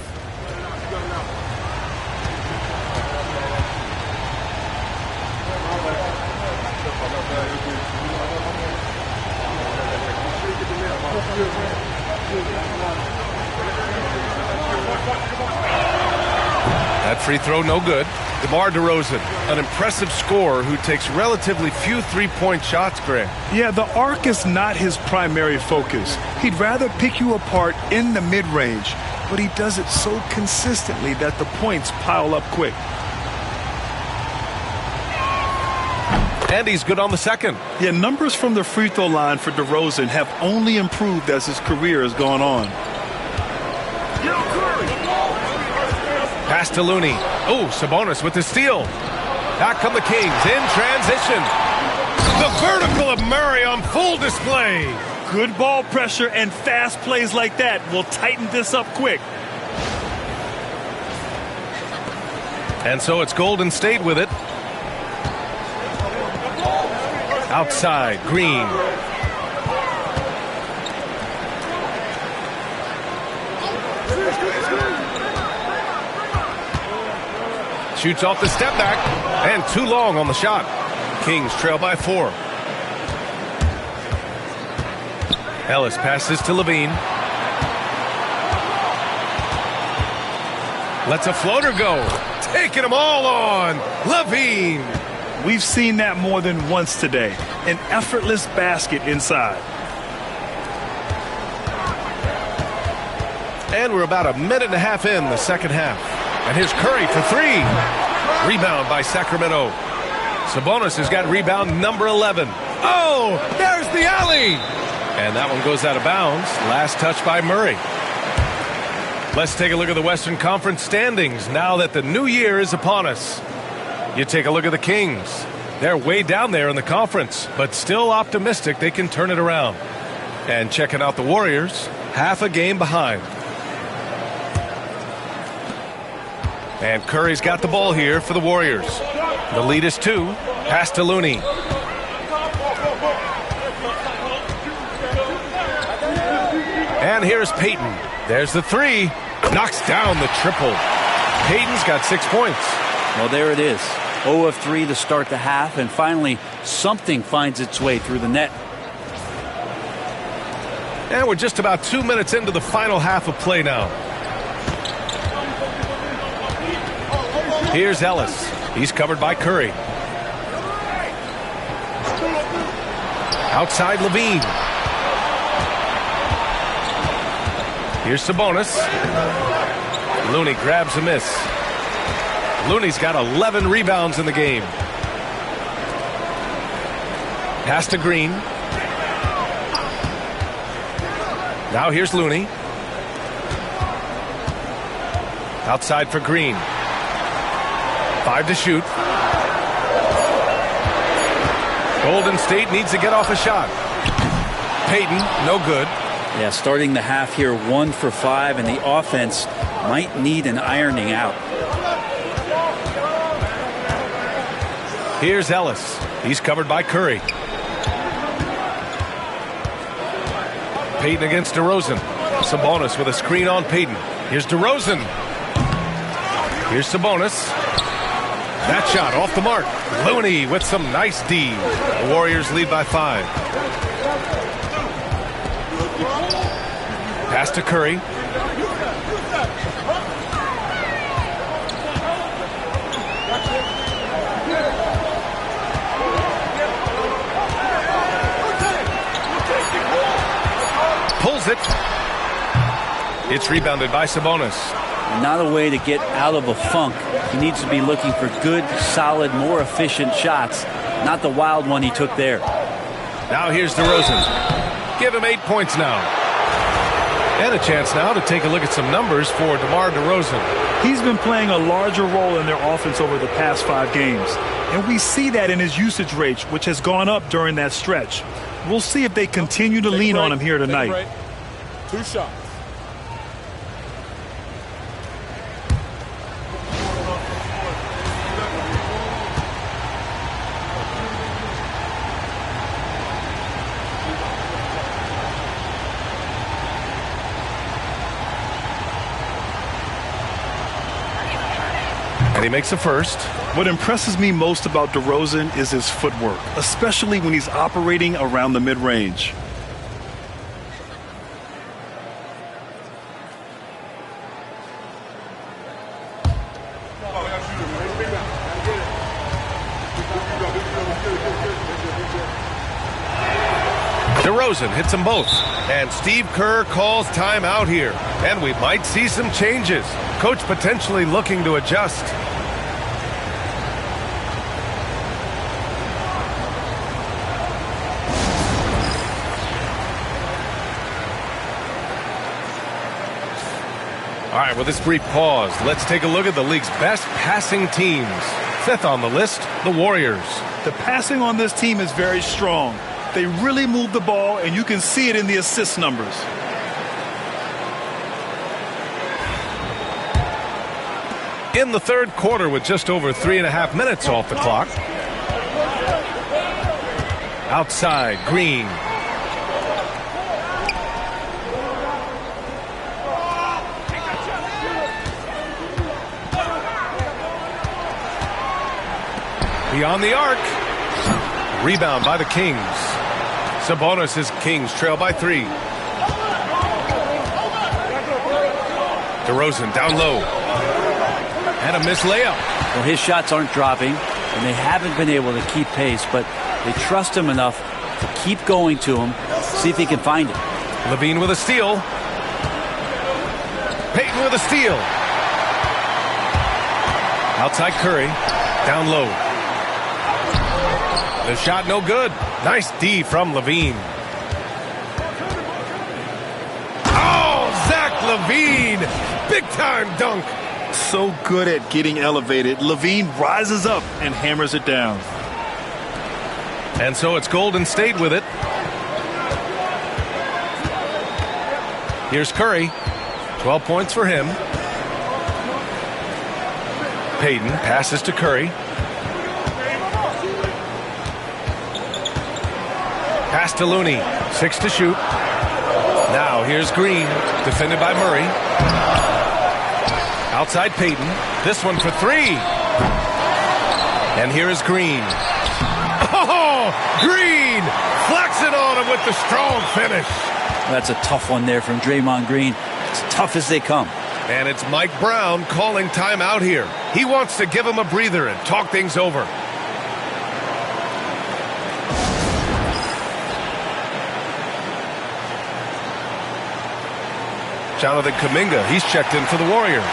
That free throw, no good. DeMar DeRozan, an impressive scorer who takes relatively few three-point shots, Grant. Yeah, the arc is not his primary focus. He'd rather pick you apart in the mid-range, but he does it so consistently that the points pile up quick. And he's good on the second. Yeah, numbers from the free throw line for DeRozan have only improved as his career has gone on. Pass to Looney. Oh, Sabonis with the steal. Back come the Kings in transition. The vertical of Murray on full display. Good ball pressure and fast plays like that will tighten this up quick. And so it's Golden State with it. Outside, Green. Shoots off the step back, and too long on the shot. Kings trail by 4. Ellis passes to Levine. Lets a floater go. Taking them all on. Levine. We've seen that more than once today. An effortless basket inside. And we're about a minute and a half in the second half. And here's Curry for 3. Rebound by Sacramento. Sabonis has got rebound number 11. Oh, there's the alley. And that one goes out of bounds. Last touch by Murray. Let's take a look at the Western Conference standings now that the new year is upon us. You take a look at the Kings. They're way down there in the conference, but still optimistic they can turn it around. And checking out the Warriors, half a game behind. And Curry's got the ball here for the Warriors. The lead is 2. Pass to Looney. And here's Payton. There's the 3. Knocks down the triple. Payton's got 6 points. Well, there it is. 0 of 3 to start the half, and finally something finds its way through the net. And we're just about 2 minutes into the final half of play now. Here's Ellis. He's covered by Curry. Outside Levine. Here's Sabonis. Looney grabs a miss. Looney's got 11 rebounds in the game. Pass to Green. Now here's Looney. Outside for Green. 5 to shoot. Golden State needs to get off a shot. Payton, no good. Yeah, starting the half here 1 for 5, and the offense might need an ironing out. Here's Ellis. He's covered by Curry. Payton against DeRozan. Sabonis with a screen on Payton. Here's DeRozan. Here's Sabonis. That shot off the mark. Looney with some nice D. The Warriors lead by 5. Pass to Curry. it. It's rebounded by Sabonis. Not a way to get out of a funk. He needs to be looking for good, solid, more efficient shots, not the wild one he took there. Now here's DeRozan. Give him 8 points now. And a chance now to take a look at some numbers for DeMar DeRozan. He's been playing a larger role in their offense over the past 5 games. And we see that in his usage rate, which has gone up during that stretch. We'll see if they continue to lean on him here tonight. 2 shots. And he makes a first. What impresses me most about DeRozan is his footwork, especially when he's operating around the mid-range. DeRozan hits them both. And Steve Kerr calls timeout here. And we might see some changes. Coach potentially looking to adjust. All right, with this brief pause, let's take a look at the league's best passing teams. 5th on the list, the Warriors. The passing on this team is very strong. They really move the ball, and you can see it in the assist numbers. In the 3rd quarter with just over 3.5 minutes off the clock. Outside, Green. Beyond the arc. Rebound by the Kings. Sabonis is Kings trail by 3. DeRozan down low. And a missed layup. Well, his shots aren't dropping, and they haven't been able to keep pace, but they trust him enough to keep going to him, see if he can find it. Levine with a steal. Payton with a steal. Outside Curry. Down low. The shot no good. Nice D from Levine. Oh, Zach Levine. Big time dunk. So good at getting elevated. Levine rises up and hammers it down. And so it's Golden State with it. Here's Curry. 12 points for him. Payton passes to Curry. Pass to Looney. 6 to shoot. Now here's Green. Defended by Murray. Outside Payton. This one for 3. And here is Green. Oh, Green! Flexing on him with the strong finish. That's a tough one there from Draymond Green. It's tough as they come. And it's Mike Brown calling timeout here. He wants to give him a breather and talk things over. Jonathan Kuminga, he's checked in for the Warriors.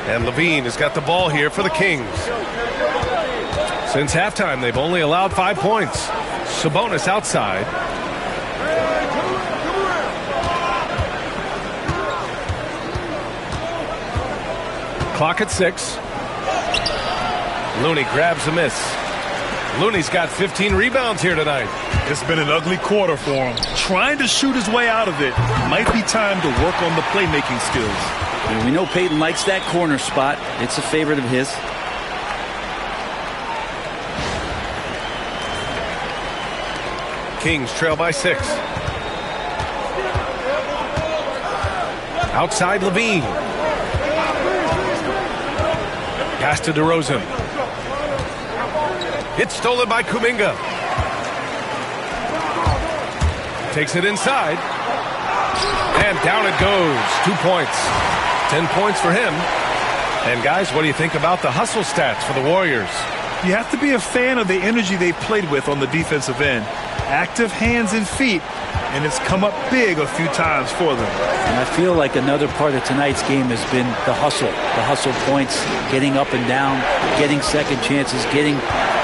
And Levine has got the ball here for the Kings. Since halftime, they've only allowed 5 points. Sabonis outside. Clock at 6. Looney grabs a miss. Looney's got 15 rebounds here tonight. It's been an ugly quarter for him. Trying to shoot his way out of it. Might be time to work on the playmaking skills. And we know Payton likes that corner spot. It's a favorite of his. Kings trail by 6. Outside Levine. Pass to DeRozan. It's stolen by Kuminga. Takes it inside. And down it goes. 2 points. 10 points for him. And guys, what do you think about the hustle stats for the Warriors? You have to be a fan of the energy they played with on the defensive end. Active hands and feet, and it's come up big a few times for them. And I feel like another part of tonight's game has been the hustle points, getting up and down, getting second chances, getting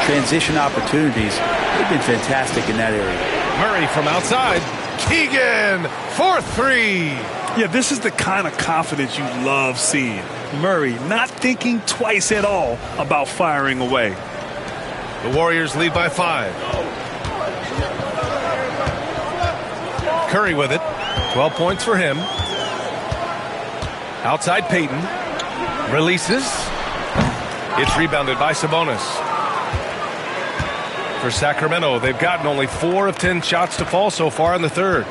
transition opportunities. They've been fantastic in that area. Murray from outside. Keegan for 3. Yeah, this is the kind of confidence you love seeing. Murray not thinking twice at all about firing away. The Warriors lead by 5. Curry with it. 12 points for him. Outside Payton. Releases. It's rebounded by Sabonis. For Sacramento, they've gotten only 4 of 10 shots to fall so far in the third.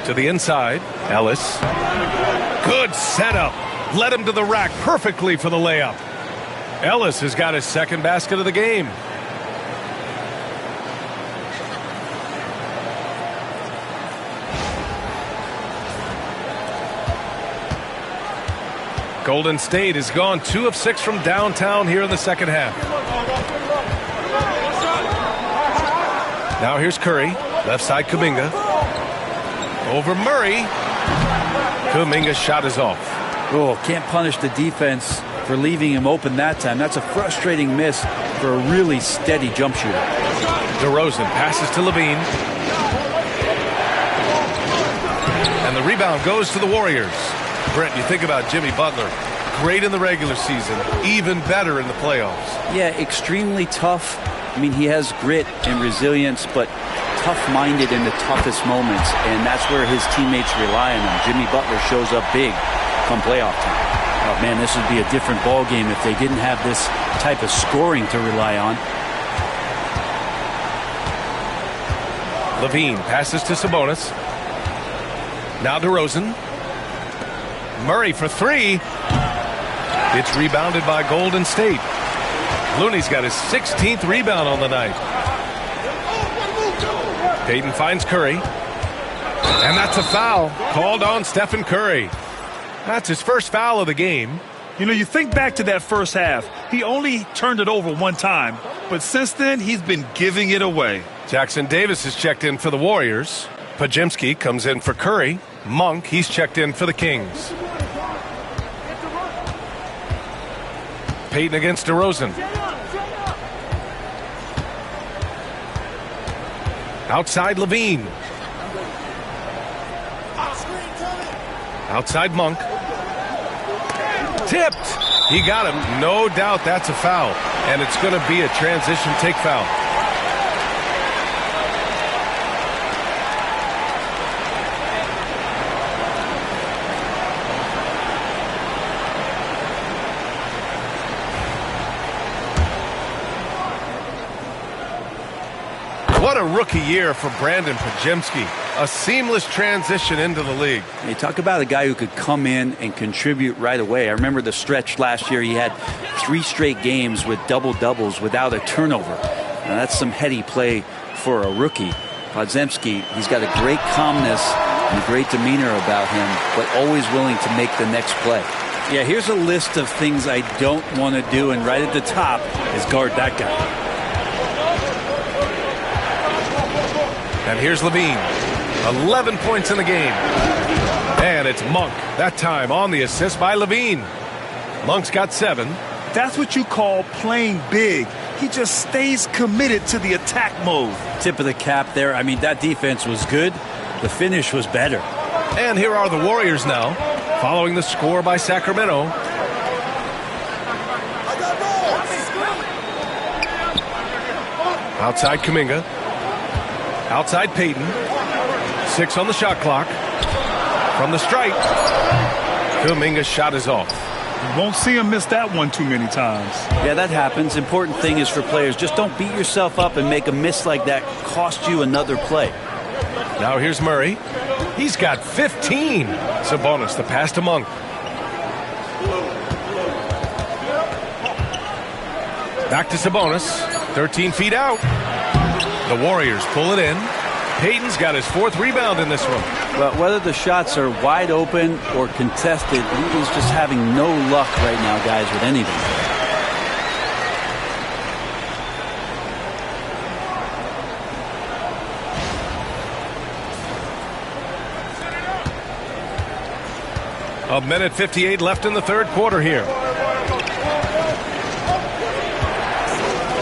To the inside, Ellis. Good setup. Led him to the rack perfectly for the layup. Ellis has got his second basket of the game. Golden State has gone 2 of 6 from downtown here in the second half. Now here's Curry. Left side Kuminga. Over Murray. Kuminga's shot is off. Oh, can't punish the defense for leaving him open that time. That's a frustrating miss for a really steady jump shooter. DeRozan passes to Levine. And the rebound goes to the Warriors. Brent, you think about Jimmy Butler. Great in the regular season, even better in the playoffs. Yeah, extremely tough. I mean, he has grit and resilience, but tough-minded in the toughest moments, and that's where his teammates rely on him. Jimmy Butler shows up big come playoff time. Oh, man, this would be a different ball game if they didn't have this type of scoring to rely on. Levine passes to Sabonis. Now DeRozan. Murray for 3. It's rebounded by Golden State. Looney's got his 16th rebound on the night. Payton finds Curry. And that's a foul called on Stephen Curry. That's his first foul of the game. You know, you think back to that first half. He only turned it over one time, but since then, he's been giving it away. Jackson Davis is checked in for the Warriors. Pajimski comes in for Curry. Monk, he's checked in for the Kings. Payton against DeRozan. Outside Levine. Outside Monk. Tipped. He got him. No doubt that's a foul. And it's going to be a transition take foul. What a rookie year for Brandon Pajimski. A seamless transition into the league. You talk about a guy who could come in and contribute right away. I remember the stretch last year. He had 3 straight games with double-doubles without a turnover. Now, that's some heady play for a rookie. Podziemski, he's got a great calmness and a great demeanor about him, but always willing to make the next play. Yeah, here's a list of things I don't want to do, and right at the top is guard that guy. And here's Levine. 11 points in the game. And it's Monk. That time on the assist by Levine. Monk's got 7. That's what you call playing big. He just stays committed to the attack mode. Tip of the cap there. I mean, that defense was good. The finish was better. And here are the Warriors now, following the score by Sacramento. Outside Kuminga. Outside Payton. 6 on the shot clock. From the stripe. Kuminga's shot is off. You won't see him miss that one too many times. Yeah, that happens. Important thing is for players, just don't beat yourself up and make a miss like that cost you another play. Now here's Murray. He's got 15. Sabonis, the pass to Monk. Back to Sabonis. 13 feet out. The Warriors pull it in. Payton's got his 4th rebound in this one. But whether the shots are wide open or contested, he's just having no luck right now, guys, with anything. A minute 58 left in the 3rd quarter here.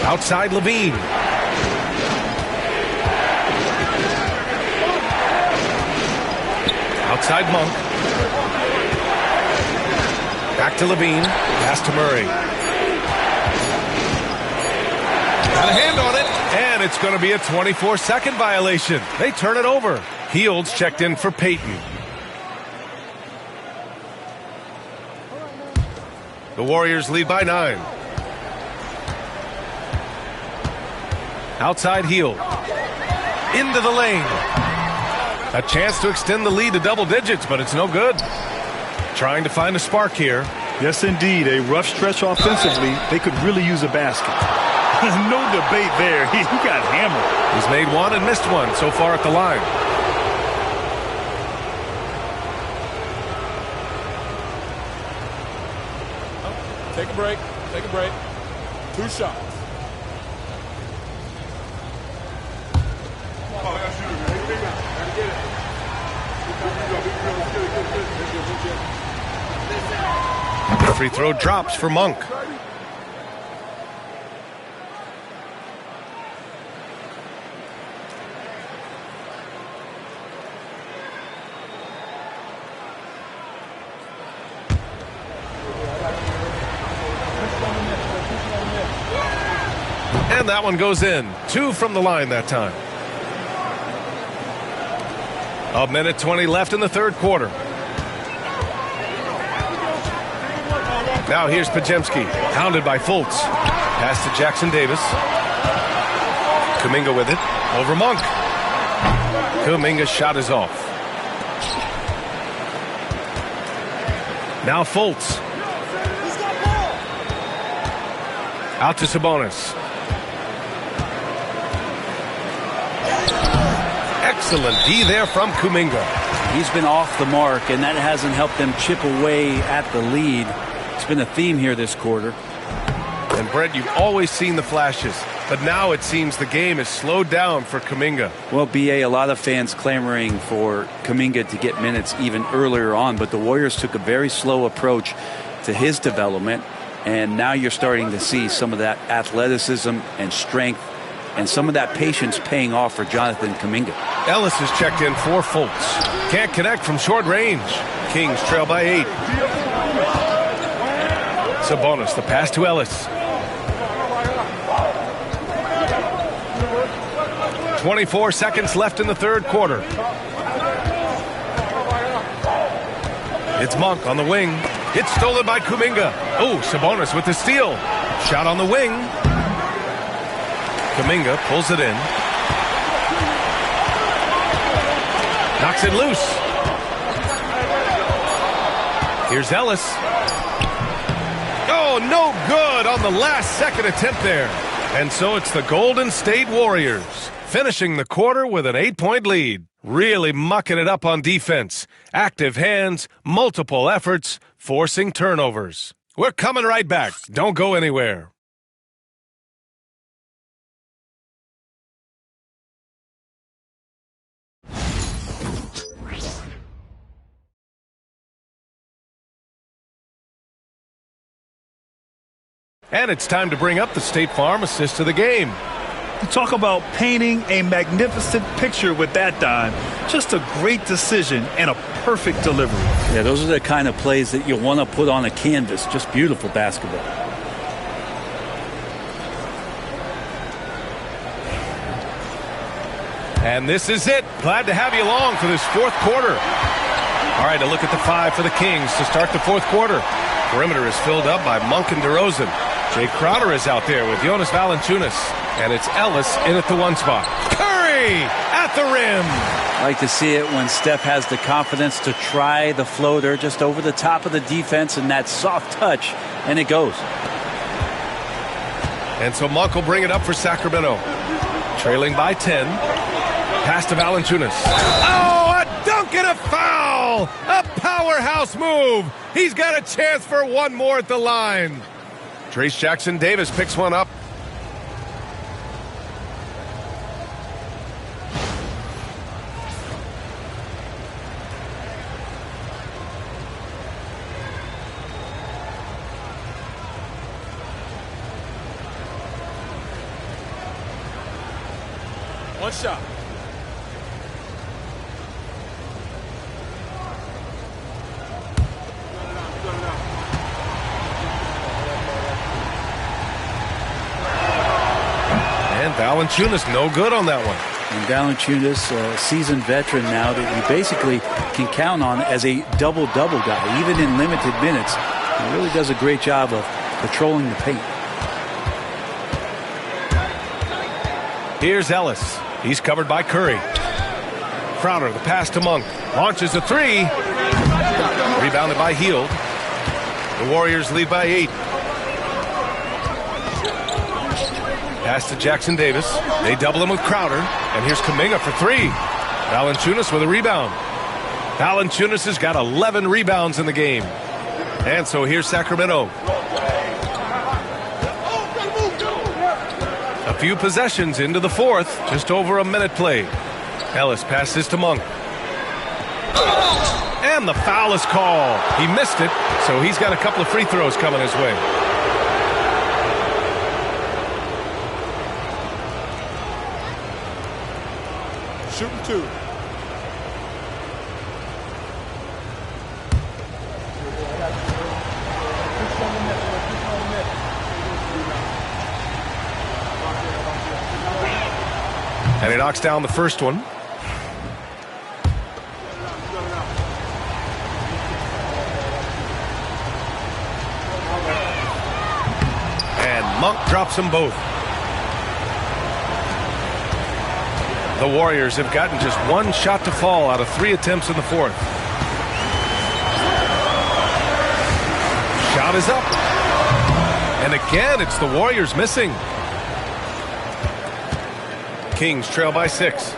Outside Levine. Outside Monk. Back to Levine. Pass to Murray. Got a hand on it, and it's going to be a 24-second violation. They turn it over. Fields checked in for Payton. The Warriors lead by 9. Outside Hield. Into the lane. A chance to extend the lead to double digits, but it's no good. Trying to find a spark here. Yes, indeed. A rough stretch offensively. They could really use a basket. No debate there. He got hammered. He's made one and missed one so far at the line. Take a break. Take a break. 2 shots. The free throw drops for Monk. And that one goes in. 2 from the line that time. A minute 20 left in the 3rd quarter. Now here's Podziemski, hounded by Fultz. Pass to Jackson Davis. Kuminga with it. Over Monk. Kuminga's shot is off. Now Fultz. Out to Sabonis. Excellent D there from Kuminga. He's been off the mark, and that hasn't helped them chip away at the lead. It's been a theme here this quarter. And Brent, you've always seen the flashes, but now it seems the game is slowed down for Kuminga. Well, B.A., a lot of fans clamoring for Kuminga to get minutes even earlier on, but the Warriors took a very slow approach to his development, and now you're starting to see some of that athleticism and strength and some of that patience paying off for Jonathan Kuminga. Ellis is checked in for Fultz. Can't connect from short range. Kings trail by 8. Sabonis, the pass to Ellis. 24 seconds left in the 3rd quarter. It's Monk on the wing. It's stolen by Kuminga. Oh, Sabonis with the steal. Shot on the wing. Kuminga pulls it in. Knocks it loose. Here's Ellis. Oh, no good on the last second attempt there. And so it's the Golden State Warriors finishing the quarter with an 8-point lead. Really mucking it up on defense. Active hands, multiple efforts, forcing turnovers. We're coming right back. Don't go anywhere. And it's time to bring up the State Farm assist of the game. You talk about painting a magnificent picture with that dime. Just a great decision and a perfect delivery. Yeah, those are the kind of plays that you want to put on a canvas. Just beautiful basketball. And this is it. Glad to have you along for this 4th quarter. All right, a look at the 5 for the Kings to start the 4th quarter. Perimeter is filled up by Monk and DeRozan. Jay Crowder is out there with Jonas Valanciunas. And it's Ellis in at the 1 spot. Curry at the rim. I like to see it when Steph has the confidence to try the floater just over the top of the defense and that soft touch, and it goes. And so Monk will bring it up for Sacramento. Trailing by 10. Pass to Valanciunas. Oh, a dunk and a foul! A powerhouse move! He's got a chance for one more at the line. Trace Jackson Davis picks one up. One shot. And Valanciunas no good on that one. And Valanciunas, a seasoned veteran now that you basically can count on as a double-double guy, even in limited minutes. He really does a great job of patrolling the paint. Here's Ellis. He's covered by Curry. Crowder, the pass to Monk. Launches a three. Rebounded by Hield. The Warriors lead by 8. Pass to Jackson Davis. They double him with Crowder. And here's Kuminga for 3. Valanciunas with a rebound. Valanciunas has got 11 rebounds in the game. And so here's Sacramento. A few possessions into the fourth. Just over a minute played. Ellis passes to Monk. And the foul is called. He missed it, so he's got a couple of free throws coming his way. Shooting 2. And he knocks down the first one. And Monk drops them both. The Warriors have gotten just one shot to fall out of 3 attempts in the fourth. Shot is up. And again, it's the Warriors missing. Kings trail by 6.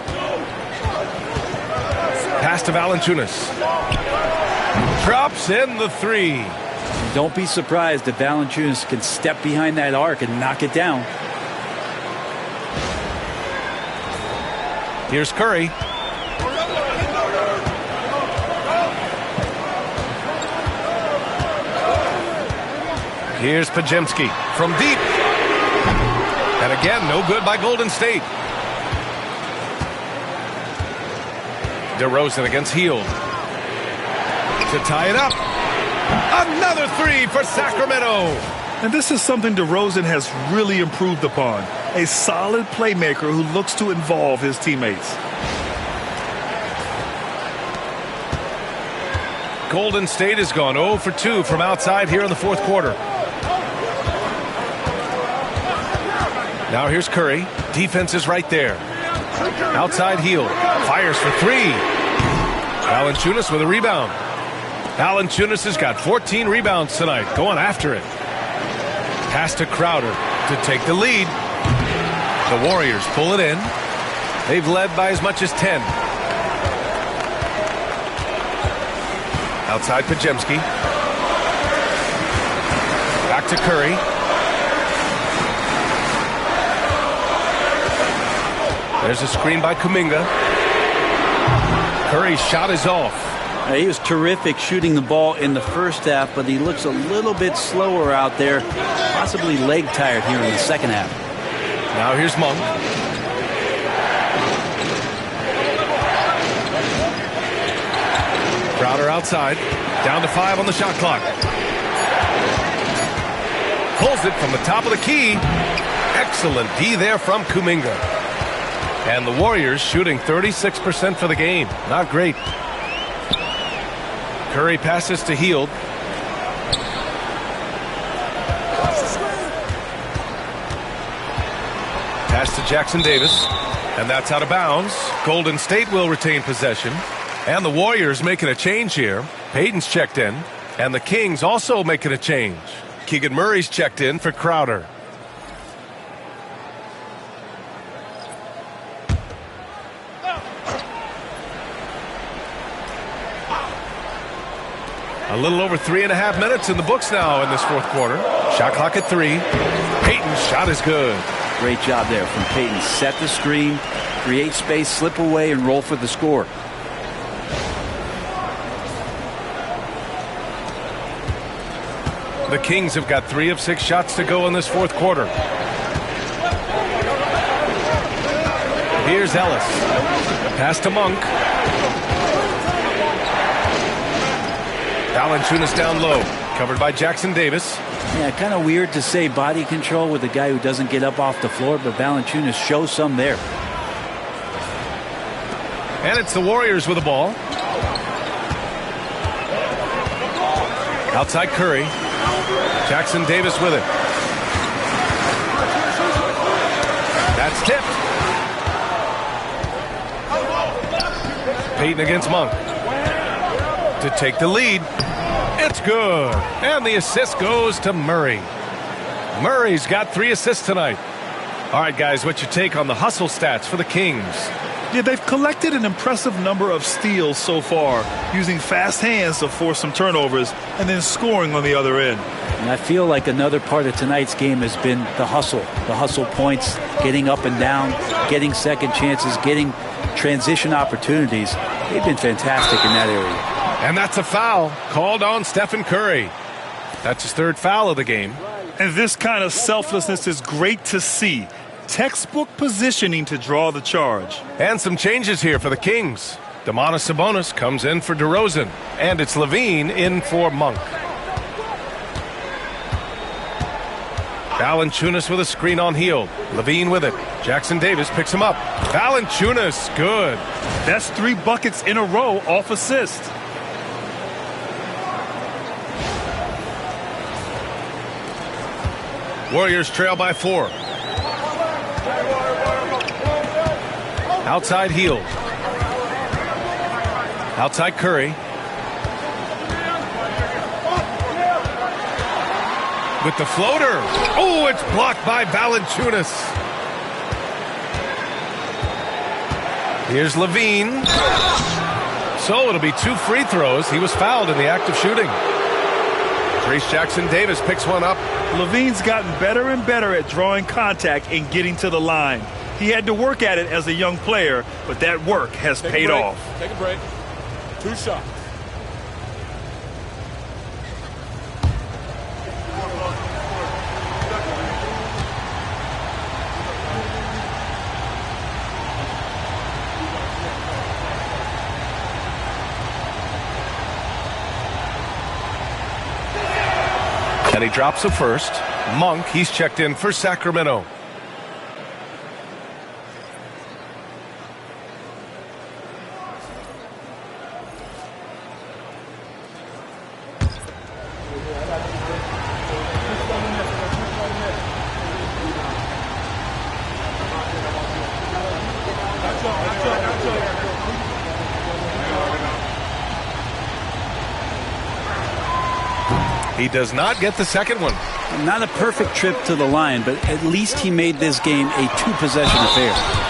Pass to Valanciunas. Drops in the 3. Don't be surprised if Valanciunas can step behind that arc and knock it down. Here's Curry. Here's Podziemski from deep. And again, no good by Golden State. DeRozan against Hield. To tie it up. Another 3 for Sacramento. And this is something DeRozan has really improved upon. A solid playmaker who looks to involve his teammates. Golden State has gone 0 for 2 from outside here in the fourth quarter. Now here's Curry. Defense is right there. Outside Hield. Fires for 3. Valanciunas with a rebound. Valanciunas has got 14 rebounds tonight. Going after it. Pass to Crowder to take the lead. The Warriors pull it in. They've led by as much as 10. Outside Podziemski. Back to Curry. There's a screen by Kuminga. Curry's shot is off. He was terrific shooting the ball in the first half, but he looks a little bit slower out there, possibly leg tired here in the second half. Now here's Monk. Crowder outside. Down to 5 on the shot clock. Pulls it from the top of the key. Excellent D there from Kuminga. And the Warriors shooting 36% for the game. Not great. Curry passes to Hield. Pass to Jackson Davis. And that's out of bounds. Golden State will retain possession. And the Warriors making a change here. Payton's checked in. And the Kings also making a change. Keegan Murray's checked in for Crowder. A little over 3.5 minutes in the books now in this fourth quarter. Shot clock at 3. Payton's shot is good. Great job there from Payton. Set the screen, create space, slip away, and roll for the score. The Kings have got 3 of 6 shots to go in this fourth quarter. Here's Ellis. Pass to Monk. Valanciunas down low. Covered by Jackson Davis. Yeah, kind of weird to say body control with a guy who doesn't get up off the floor, but Valanciunas shows some there. And it's the Warriors with the ball. Outside Curry. Jackson Davis with it. That's tipped. Payton against Monk. To take the lead. It's good. And the assist goes to Murray. Murray's got 3 assists tonight. All right, guys, what's your take on the hustle stats for the Kings? Yeah, they've collected an impressive number of steals so far, using fast hands to force some turnovers and then scoring on the other end. And I feel like another part of tonight's game has been the hustle points, getting up and down, getting second chances, getting transition opportunities. They've been fantastic in that area. And that's a foul called on Stephen Curry. That's his 3rd foul of the game. And this kind of selflessness is great to see. Textbook positioning to draw the charge. And some changes here for the Kings. Domantas Sabonis comes in for DeRozan. And it's Levine in for Monk. Valanciunas with a screen on Hield. Levine with it. Jackson Davis picks him up. Valanciunas, good. That's 3 buckets in a row off assist. Warriors trail by 4. Outside Hield. Outside Curry. With the floater. Oh, it's blocked by Valanciunas. Here's Levine. So it'll be 2 free throws. He was fouled in the act of shooting. Trace Jackson Davis picks one up. Levine's gotten better and better at drawing contact and getting to the line. He had to work at it as a young player, but that work has paid off. Take a break. 2 shots. And he drops a first. Monk, he's checked in for Sacramento. He does not get the second one. Not a perfect trip to the line, but at least he made this game a 2-possession affair.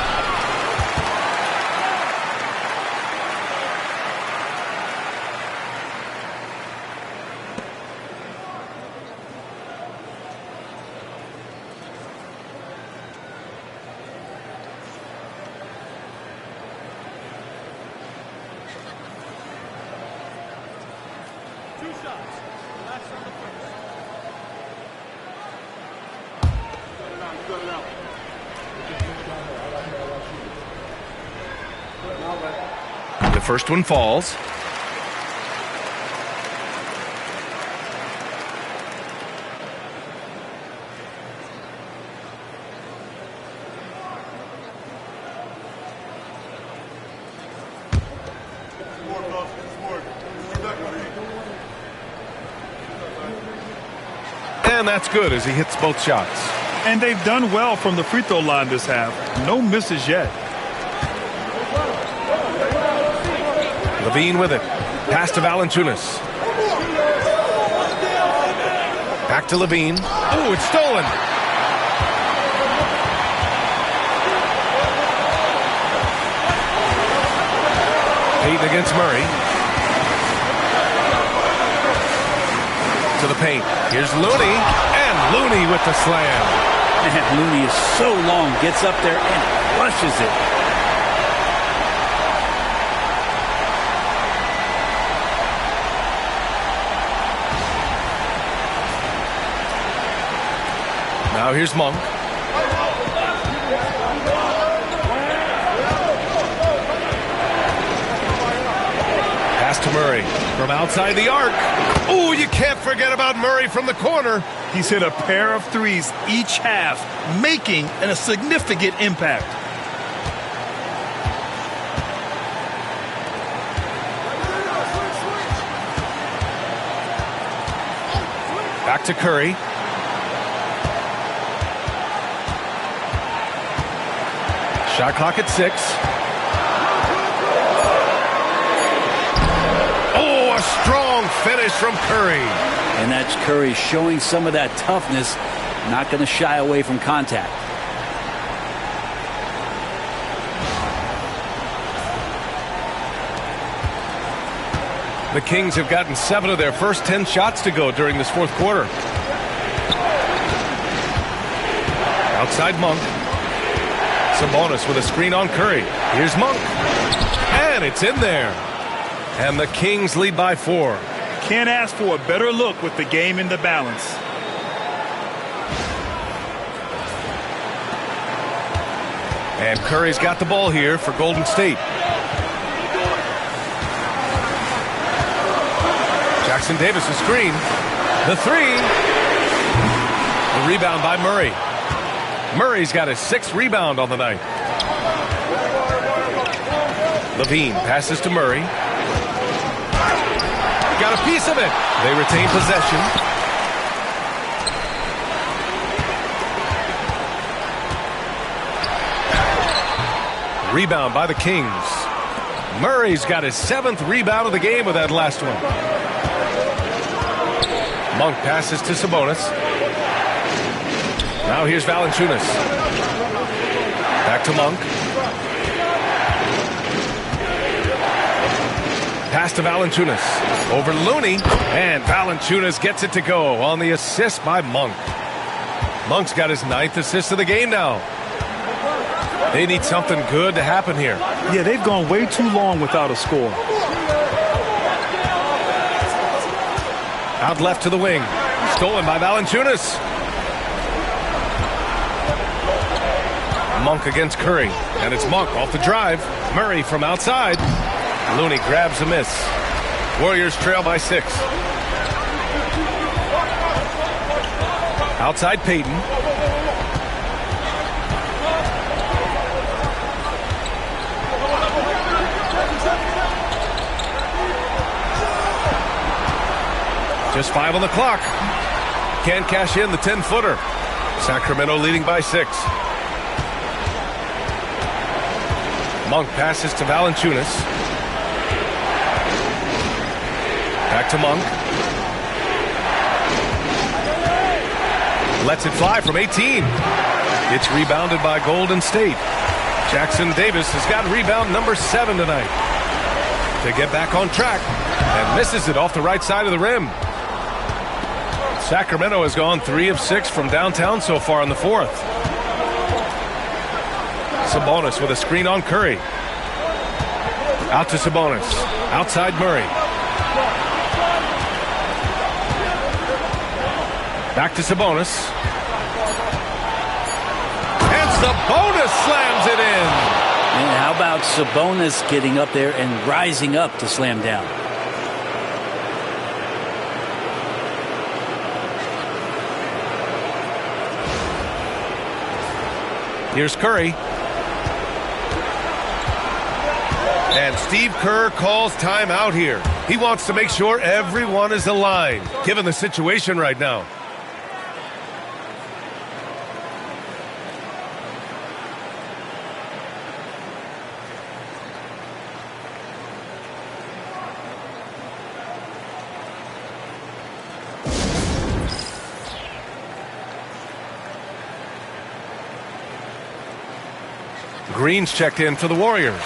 The first one falls. And that's good as he hits both shots. And they've done well from the free throw line this half. No misses yet. Levine with it. Pass to Valanciunas. Back to Levine. Oh, it's stolen. Payton against Murray. To the paint. Here's Looney. And Looney with the slam. Man, Looney is so long, gets up there and crushes it. Now here's Monk. Pass to Murray from outside the arc. Oh, you can't forget about Murray from the corner. He's hit a pair of threes each half, making a significant impact. Back to Curry. Shot clock at 6. Oh, a strong finish from Curry. And that's Curry showing some of that toughness, not going to shy away from contact. The Kings have gotten 7 of their first 10 shots to go during this fourth quarter. Outside Monk. Sabonis with a screen on Curry. Here's Monk. And it's in there. And the Kings lead by 4. Can't ask for a better look with the game in the balance. And Curry's got the ball here for Golden State. Jackson Davis a screen. The 3. The rebound by Murray. Murray's got his 6th rebound on the night. Levine passes to Murray. Got a piece of it. They retain possession. Rebound by the Kings. Murray's got his 7th rebound of the game with that last one. Monk passes to Sabonis. Now here's Valanciunas. Back to Monk. Pass to Valanciunas. Over Looney. And Valanciunas gets it to go on the assist by Monk. Monk's got his 9th assist of the game now. They need something good to happen here. Yeah, they've gone way too long without a score. Out left to the wing. Stolen by Valanciunas. Monk against Curry. And it's Monk off the drive. Murray from outside. Looney grabs a miss. Warriors trail by 6. Outside Payton. Just 5 on the clock. Can't cash in the 10-footer. Sacramento leading by 6. Monk passes to Valanciunas. Back to Monk. Lets it fly from 18. It's rebounded by Golden State. Jackson Davis has got rebound number 7 tonight. To get back on track. And misses it off the right side of the rim. Sacramento has gone 3 of 6 from downtown so far in the 4th. Sabonis with a screen on Curry. Out to Sabonis. Outside Murray. Back to Sabonis. And Sabonis slams it in. And how about Sabonis getting up there and rising up to slam down? Here's Curry. And Steve Kerr calls timeout here. He wants to make sure everyone is aligned, given the situation right now. Green's checked in for the Warriors.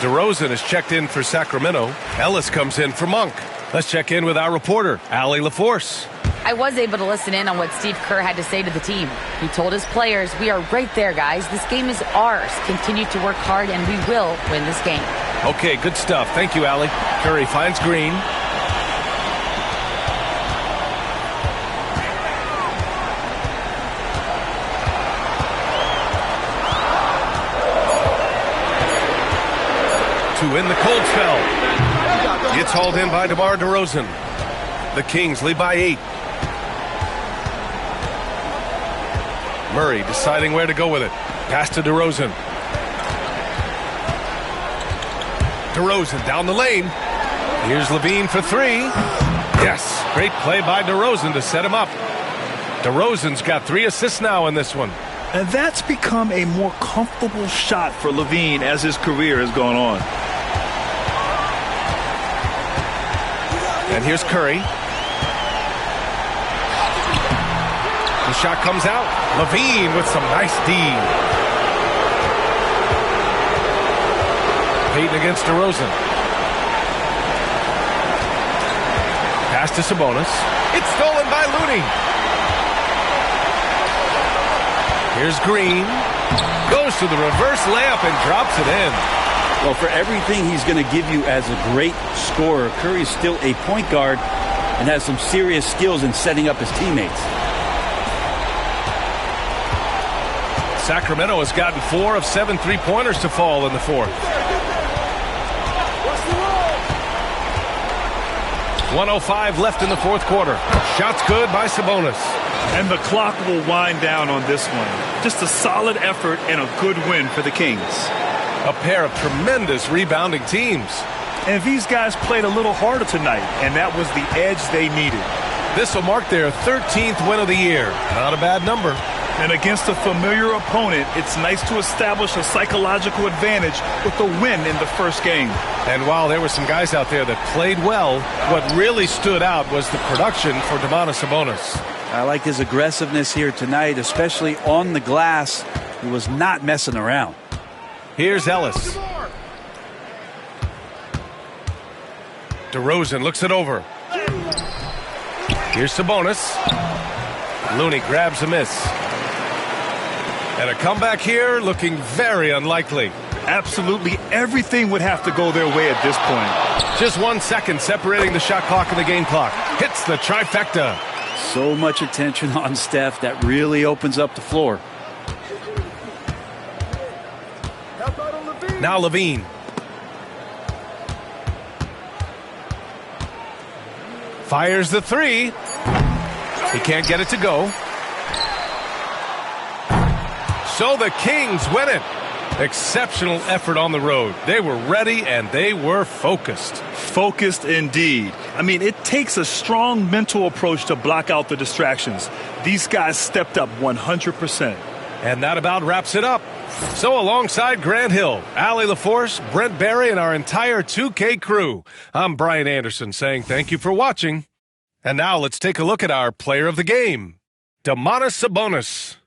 DeRozan is checked in for Sacramento. Ellis comes in for Monk. Let's check in with our reporter, Allie LaForce. I was able to listen in on what Steve Kerr had to say to the team. He told his players, "We are right there, guys. This game is ours. Continue to work hard, and we will win this game." Okay, good stuff. Thank you, Allie. Curry finds Green. To win the cold spell. It's hauled in by DeMar DeRozan. The Kings lead by 8. Murray deciding where to go with it. Pass to DeRozan. DeRozan down the lane. Here's Levine for 3. Yes, great play by DeRozan to set him up. DeRozan's got 3 assists now in this one. And that's become a more comfortable shot for Levine as his career has gone on. And here's Curry. The shot comes out. Levine with some nice D. Payton against DeRozan. Pass to Sabonis. It's stolen by Looney. Here's Green. Goes to the reverse layup and drops it in. Well, for everything he's going to give you as a great scorer, Curry's still a point guard and has some serious skills in setting up his teammates. Sacramento has gotten 4 of 7 three-pointers to fall in the fourth. 1:05 left in the fourth quarter. Shots good by Sabonis. And the clock will wind down on this one. Just a solid effort and a good win for the Kings. A pair of tremendous rebounding teams. And these guys played a little harder tonight, and that was the edge they needed. This will mark their 13th win of the year. Not a bad number. And against a familiar opponent, it's nice to establish a psychological advantage with the win in the first game. And while there were some guys out there that played well, what really stood out was the production for Domantas Sabonis. I like his aggressiveness here tonight, especially on the glass. He was not messing around. Here's Ellis. DeRozan looks it over. Here's Sabonis. Looney grabs a miss. And a comeback here looking very unlikely. Absolutely everything would have to go their way at this point. Just 1 second separating the shot clock and the game clock. Hits the trifecta. So much attention on Steph. That really opens up the floor. Now Levine. Fires the 3. He can't get it to go. So the Kings win it. Exceptional effort on the road. They were ready and they were focused. Focused indeed. I mean, it takes a strong mental approach to block out the distractions. These guys stepped up 100%. And that about wraps it up. So alongside Grant Hill, Allie LaForce, Brent Barry, and our entire 2K crew, I'm Brian Anderson saying thank you for watching. And now let's take a look at our player of the game, Domantas Sabonis.